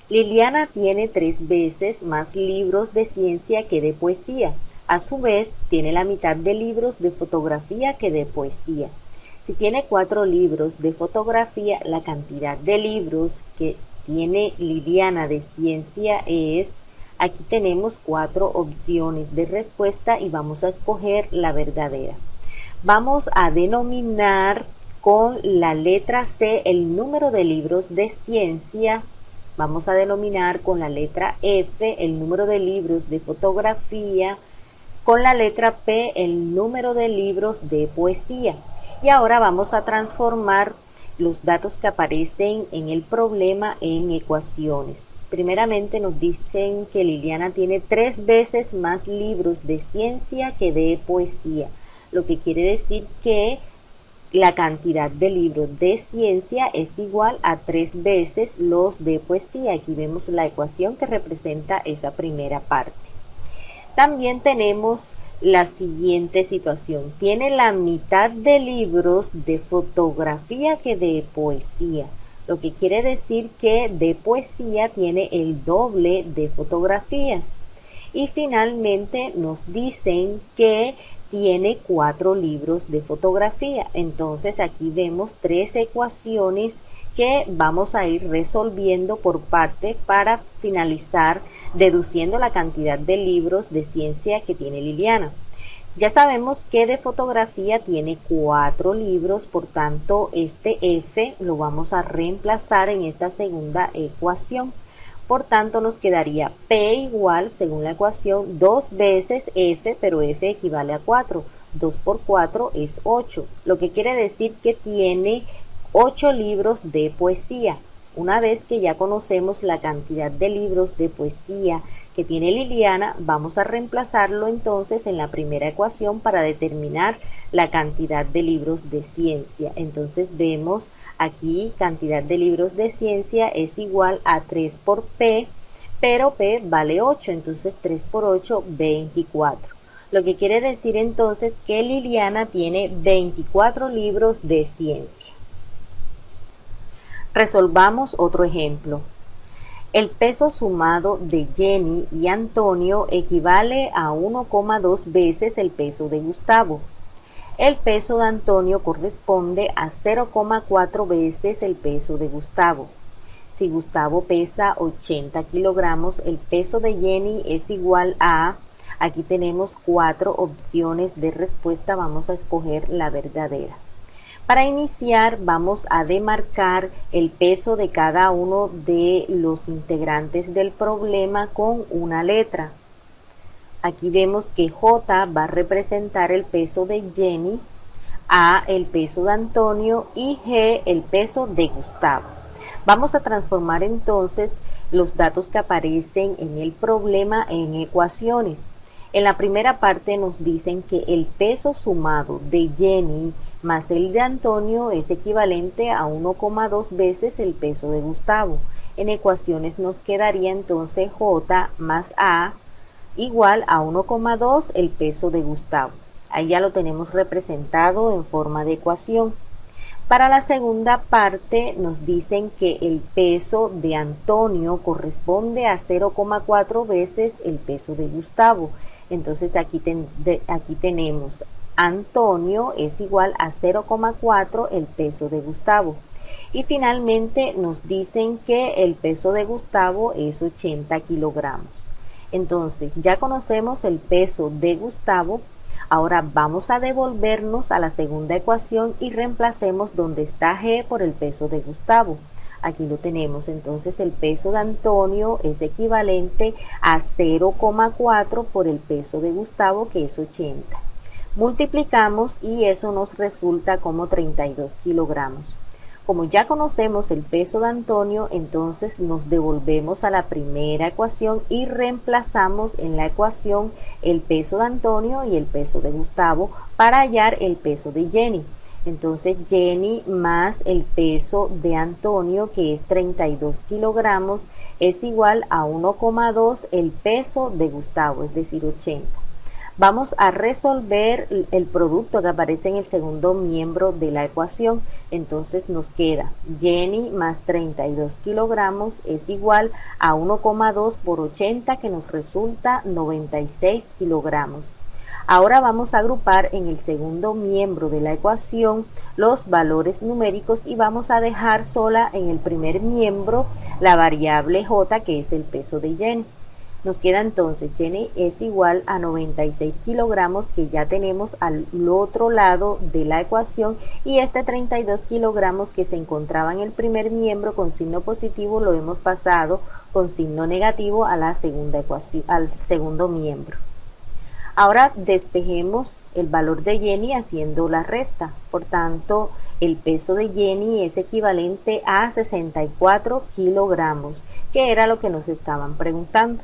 Liliana tiene 3 veces más libros de ciencia que de poesía. A su vez, tiene la mitad de libros de fotografía que de poesía. Si tiene 4 libros de fotografía, la cantidad de libros que tiene Liliana de ciencia es... Aquí tenemos 4 opciones de respuesta y vamos a escoger la verdadera. Vamos a denominar con la letra C el número de libros de ciencia. Vamos a denominar con la letra F el número de libros de fotografía. Con la letra P el número de libros de poesía. Y ahora vamos a transformar los datos que aparecen en el problema en ecuaciones. Primeramente nos dicen que Liliana tiene 3 veces más libros de ciencia que de poesía, lo que quiere decir que la cantidad de libros de ciencia es igual a 3 veces los de poesía. Aquí vemos la ecuación que representa esa primera parte. También tenemos la siguiente situación. Tiene la mitad de libros de fotografía que de poesía, lo que quiere decir que de poesía tiene el doble de fotografías. Y finalmente nos dicen que tiene 4 libros de fotografía. Entonces aquí vemos 3 ecuaciones que vamos a ir resolviendo por parte para finalizar deduciendo la cantidad de libros de ciencia que tiene Liliana. Ya sabemos que de fotografía tiene 4 libros, por tanto este F lo vamos a reemplazar en esta segunda ecuación. Por tanto nos quedaría P igual, según la ecuación, 2 veces F, pero F equivale a 4. 2 por 4 es 8, lo que quiere decir que tiene 8 libros de poesía. Una vez que ya conocemos la cantidad de libros de poesía que tiene Liliana, vamos a reemplazarlo entonces en la primera ecuación para determinar la cantidad de libros de ciencia. Entonces vemos aquí cantidad de libros de ciencia es igual a 3 por P, pero P vale 8, entonces 3 por 8, 24. Lo que quiere decir entonces que Liliana tiene 24 libros de ciencia. Resolvamos otro ejemplo. El peso sumado de Jenny y Antonio equivale a 1,2 veces el peso de Gustavo. El peso de Antonio corresponde a 0,4 veces el peso de Gustavo. Si Gustavo pesa 80 kilogramos, el peso de Jenny es igual a... Aquí tenemos 4 opciones de respuesta, vamos a escoger la verdadera. Para iniciar vamos a demarcar el peso de cada uno de los integrantes del problema con una letra. Aquí vemos que J va a representar el peso de Jenny, A el peso de Antonio y G el peso de Gustavo. Vamos a transformar entonces los datos que aparecen en el problema en ecuaciones. En la primera parte nos dicen que el peso sumado de Jenny más el de Antonio es equivalente a 1,2 veces el peso de Gustavo. En ecuaciones nos quedaría entonces J más A igual a 1,2 el peso de Gustavo. Ahí ya lo tenemos representado en forma de ecuación. Para la segunda parte nos dicen que el peso de Antonio corresponde a 0,4 veces el peso de Gustavo. Entonces aquí tenemos Antonio es igual a 0,4 el peso de Gustavo. Y finalmente nos dicen que el peso de Gustavo es 80 kilogramos. Entonces ya conocemos el peso de Gustavo. Ahora vamos a devolvernos a la segunda ecuación y reemplacemos donde está G por el peso de Gustavo. Aquí lo tenemos, entonces el peso de Antonio es equivalente a 0,4 por el peso de Gustavo, que es 80. Multiplicamos y eso nos resulta como 32 kilogramos. Como ya conocemos el peso de Antonio, entonces nos devolvemos a la primera ecuación y reemplazamos en la ecuación el peso de Antonio y el peso de Gustavo para hallar el peso de Jenny. Entonces Jenny más el peso de Antonio, que es 32 kilogramos, es igual a 1,2 el peso de Gustavo, es decir, 80. Vamos a resolver el producto que aparece en el segundo miembro de la ecuación. Entonces nos queda Jenny más 32 kilogramos es igual a 1,2 por 80, que nos resulta 96 kilogramos. Ahora vamos a agrupar en el segundo miembro de la ecuación los valores numéricos y vamos a dejar sola en el primer miembro la variable J, que es el peso de Jenny. Nos queda entonces Jenny es igual a 96 kilogramos, que ya tenemos al otro lado de la ecuación, y este 32 kilogramos que se encontraba en el primer miembro con signo positivo lo hemos pasado con signo negativo a la segunda ecuación, al segundo miembro. Ahora despejemos el valor de Jenny haciendo la resta. Por tanto, el peso de Jenny es equivalente a 64 kilogramos, que era lo que nos estaban preguntando.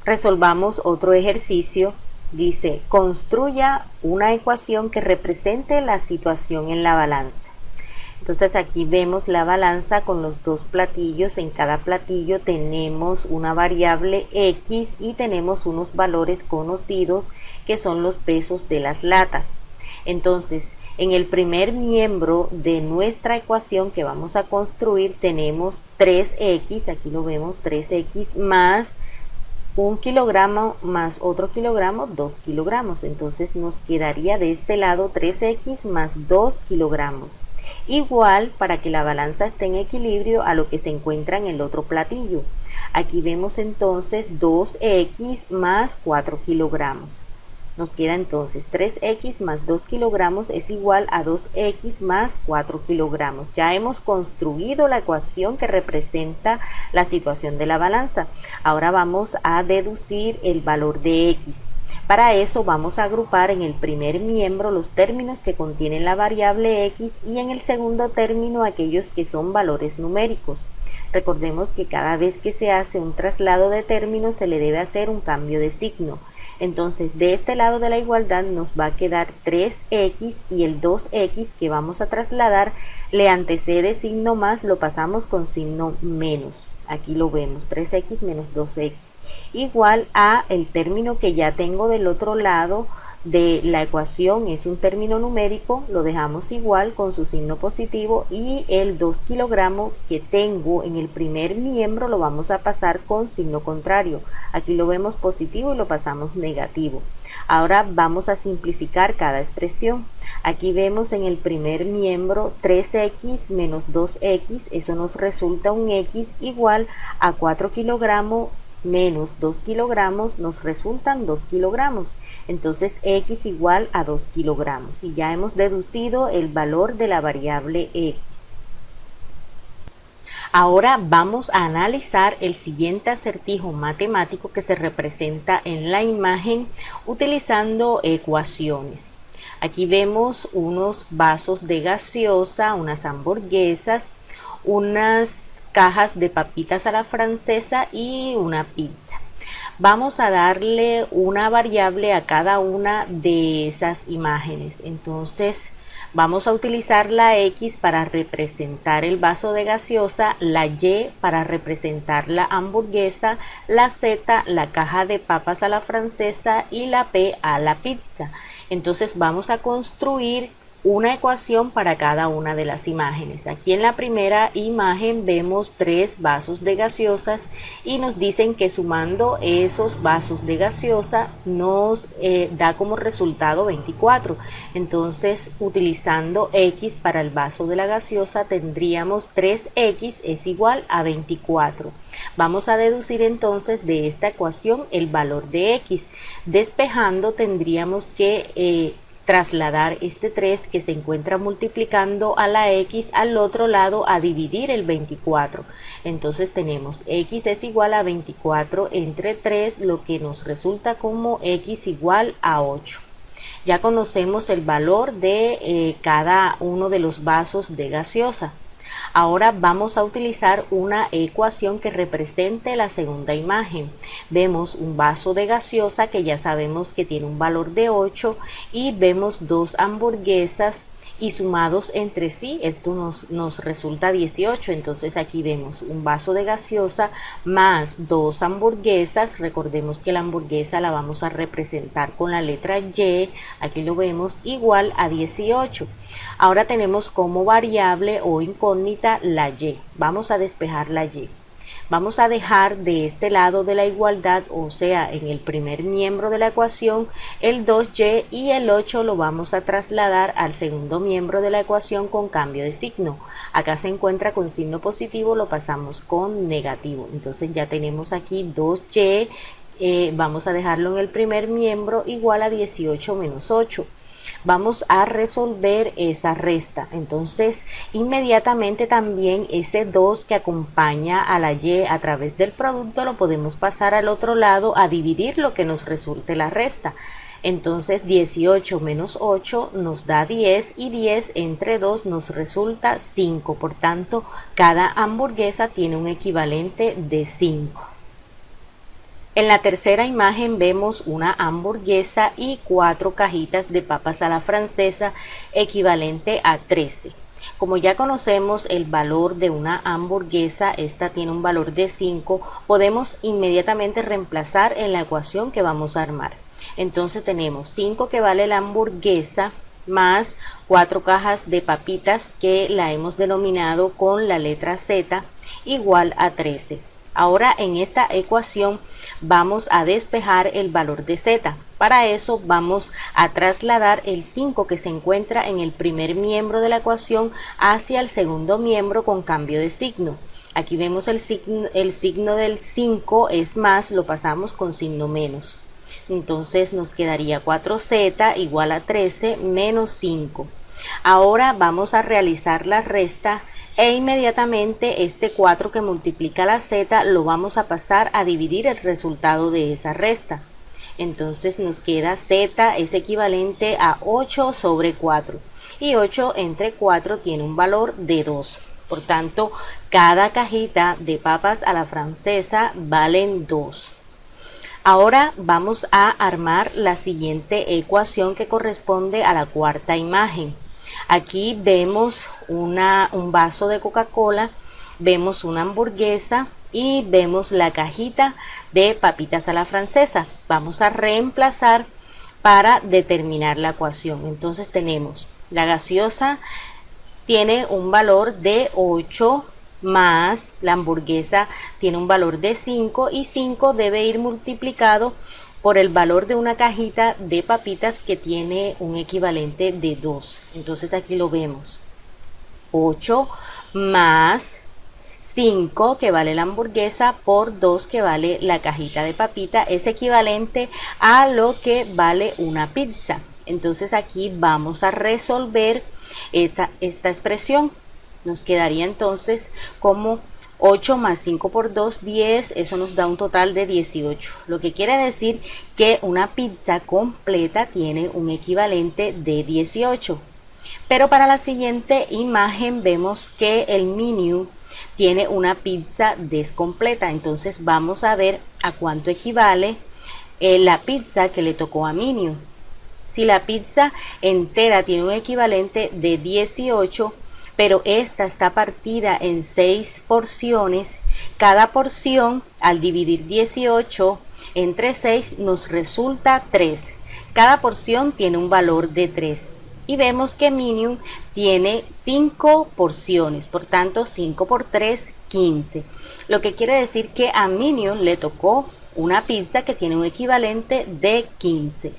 Resolvamos otro ejercicio. Dice, construya una ecuación que represente la situación en la balanza. Entonces aquí vemos la balanza con los dos platillos. En cada platillo tenemos una variable X y tenemos unos valores conocidos que son los pesos de las latas. Entonces, en el primer miembro de nuestra ecuación que vamos a construir tenemos 3X, aquí lo vemos, 3X más 1 kilogramo más otro kilogramo, 2 kilogramos. Entonces nos quedaría de este lado 3X más 2 kilogramos. Igual, para que la balanza esté en equilibrio, a lo que se encuentra en el otro platillo. Aquí vemos entonces 2X más 4 kilogramos. Nos queda entonces 3X más 2 kilogramos es igual a 2X más 4 kilogramos. Ya hemos construido la ecuación que representa la situación de la balanza. Ahora vamos a deducir el valor de X. Para eso vamos a agrupar en el primer miembro los términos que contienen la variable X y en el segundo término aquellos que son valores numéricos. Recordemos que cada vez que se hace un traslado de términos se le debe hacer un cambio de signo. Entonces de este lado de la igualdad nos va a quedar 3X y el 2X que vamos a trasladar le antecede signo más, lo pasamos con signo menos. Aquí lo vemos, 3X menos 2X. Igual a el término que ya tengo del otro lado de la ecuación, es un término numérico, lo dejamos igual con su signo positivo, y el 2 kilogramos que tengo en el primer miembro lo vamos a pasar con signo contrario. Aquí lo vemos positivo y lo pasamos negativo. Ahora vamos a simplificar cada expresión. Aquí vemos en el primer miembro 3X menos 2X, eso nos resulta un X igual a 4 kilogramos menos 2 kilogramos, nos resultan 2 kilogramos. Entonces X igual a 2 kilogramos y ya hemos deducido el valor de la variable X. Ahora vamos a analizar el siguiente acertijo matemático que se representa en la imagen utilizando ecuaciones. Aquí vemos unos vasos de gaseosa, unas hamburguesas, unas cajas de papitas a la francesa y una pizza. Vamos a darle una variable a cada una de esas imágenes. Entonces vamos a utilizar la X para representar el vaso de gaseosa, la Y para representar la hamburguesa, la Z la caja de papas a la francesa y la P a la pizza. Entonces vamos a construir una ecuación para cada una de las imágenes. Aquí en la primera imagen vemos 3 vasos de gaseosas y nos dicen que sumando esos vasos de gaseosa nos da como resultado 24. Entonces, utilizando X para el vaso de la gaseosa tendríamos 3X es igual a 24. Vamos a deducir entonces de esta ecuación el valor de X. Despejando tendríamos que trasladar este 3 que se encuentra multiplicando a la X al otro lado a dividir el 24. Entonces tenemos X es igual a 24 entre 3, lo que nos resulta como X igual a 8. Ya conocemos el valor de cada uno de los vasos de gaseosa. Ahora vamos a utilizar una ecuación que represente la segunda imagen. Vemos un vaso de gaseosa que ya sabemos que tiene un valor de 8 y vemos 2 hamburguesas y sumados entre sí esto nos resulta 18. Entonces aquí vemos un vaso de gaseosa más 2 hamburguesas. Recordemos que la hamburguesa la vamos a representar con la letra Y, aquí lo vemos, igual a 18. Ahora tenemos como variable o incógnita la Y. Vamos a despejar la Y. Vamos a dejar de este lado de la igualdad, o sea, en el primer miembro de la ecuación, el 2y, y el 8 lo vamos a trasladar al segundo miembro de la ecuación con cambio de signo. Acá se encuentra con signo positivo, lo pasamos con negativo. Entonces ya tenemos aquí 2y, vamos a dejarlo en el primer miembro, igual a 18 menos 8. Vamos a resolver esa resta. Entonces inmediatamente también ese 2 que acompaña a la Y a través del producto lo podemos pasar al otro lado a dividir lo que nos resulte la resta. Entonces 18 menos 8 nos da 10 y 10 entre 2 nos resulta 5. Por tanto, cada hamburguesa tiene un equivalente de 5. En la tercera imagen vemos una hamburguesa y 4 cajitas de papas a la francesa equivalente a 13. Como ya conocemos el valor de una hamburguesa, esta tiene un valor de 5, podemos inmediatamente reemplazar en la ecuación que vamos a armar. Entonces tenemos 5 que vale la hamburguesa más 4 cajas de papitas que la hemos denominado con la letra Z igual a 13. Ahora en esta ecuación vamos a despejar el valor de Z. Para eso vamos a trasladar el 5 que se encuentra en el primer miembro de la ecuación hacia el segundo miembro con cambio de signo. Aquí vemos el signo del 5 es más, lo pasamos con signo menos. Entonces nos quedaría 4Z igual a 13 menos 5. Ahora vamos a realizar la resta e inmediatamente este 4 que multiplica la Z lo vamos a pasar a dividir el resultado de esa resta. Entonces nos queda Z es equivalente a 8 sobre 4 y 8 entre 4 tiene un valor de 2. Por tanto, cada cajita de papas a la francesa valen 2. Ahora vamos a armar la siguiente ecuación que corresponde a la cuarta imagen. Aquí vemos un vaso de Coca-Cola, vemos una hamburguesa y vemos la cajita de papitas a la francesa. Vamos a reemplazar para determinar la ecuación. Entonces tenemos la gaseosa tiene un valor de 8 más la hamburguesa tiene un valor de 5 y 5 debe ir multiplicado por el valor de una cajita de papitas que tiene un equivalente de 2. Entonces aquí lo vemos. 8 más 5 que vale la hamburguesa por 2 que vale la cajita de papita es equivalente a lo que vale una pizza. Entonces aquí vamos a resolver esta expresión. Nos quedaría entonces como 8 más 5 por 2, 10, eso nos da un total de 18. Lo que quiere decir que una pizza completa tiene un equivalente de 18. Pero para la siguiente imagen vemos que el menú tiene una pizza descompleta. Entonces vamos a ver a cuánto equivale la pizza que le tocó a Minio. Si la pizza entera tiene un equivalente de 18, pero esta está partida en 6 porciones, cada porción al dividir 18 entre 6 nos resulta 3. Cada porción tiene un valor de 3. Y vemos que Minium tiene 5 porciones, por tanto 5 por 3, 15. Lo que quiere decir que a Minium le tocó una pizza que tiene un equivalente de 15.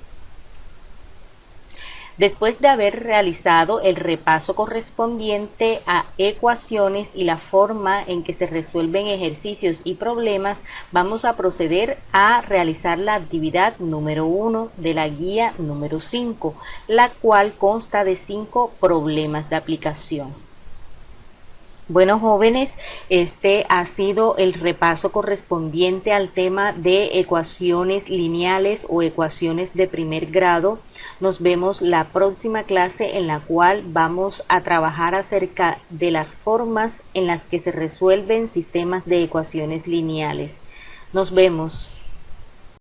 Después de haber realizado el repaso correspondiente a ecuaciones y la forma en que se resuelven ejercicios y problemas, vamos a proceder a realizar la actividad número 1 de la guía número 5, la cual consta de 5 problemas de aplicación. Bueno, jóvenes, este ha sido el repaso correspondiente al tema de ecuaciones lineales o ecuaciones de primer grado. Nos vemos la próxima clase en la cual vamos a trabajar acerca de las formas en las que se resuelven sistemas de ecuaciones lineales. Nos vemos.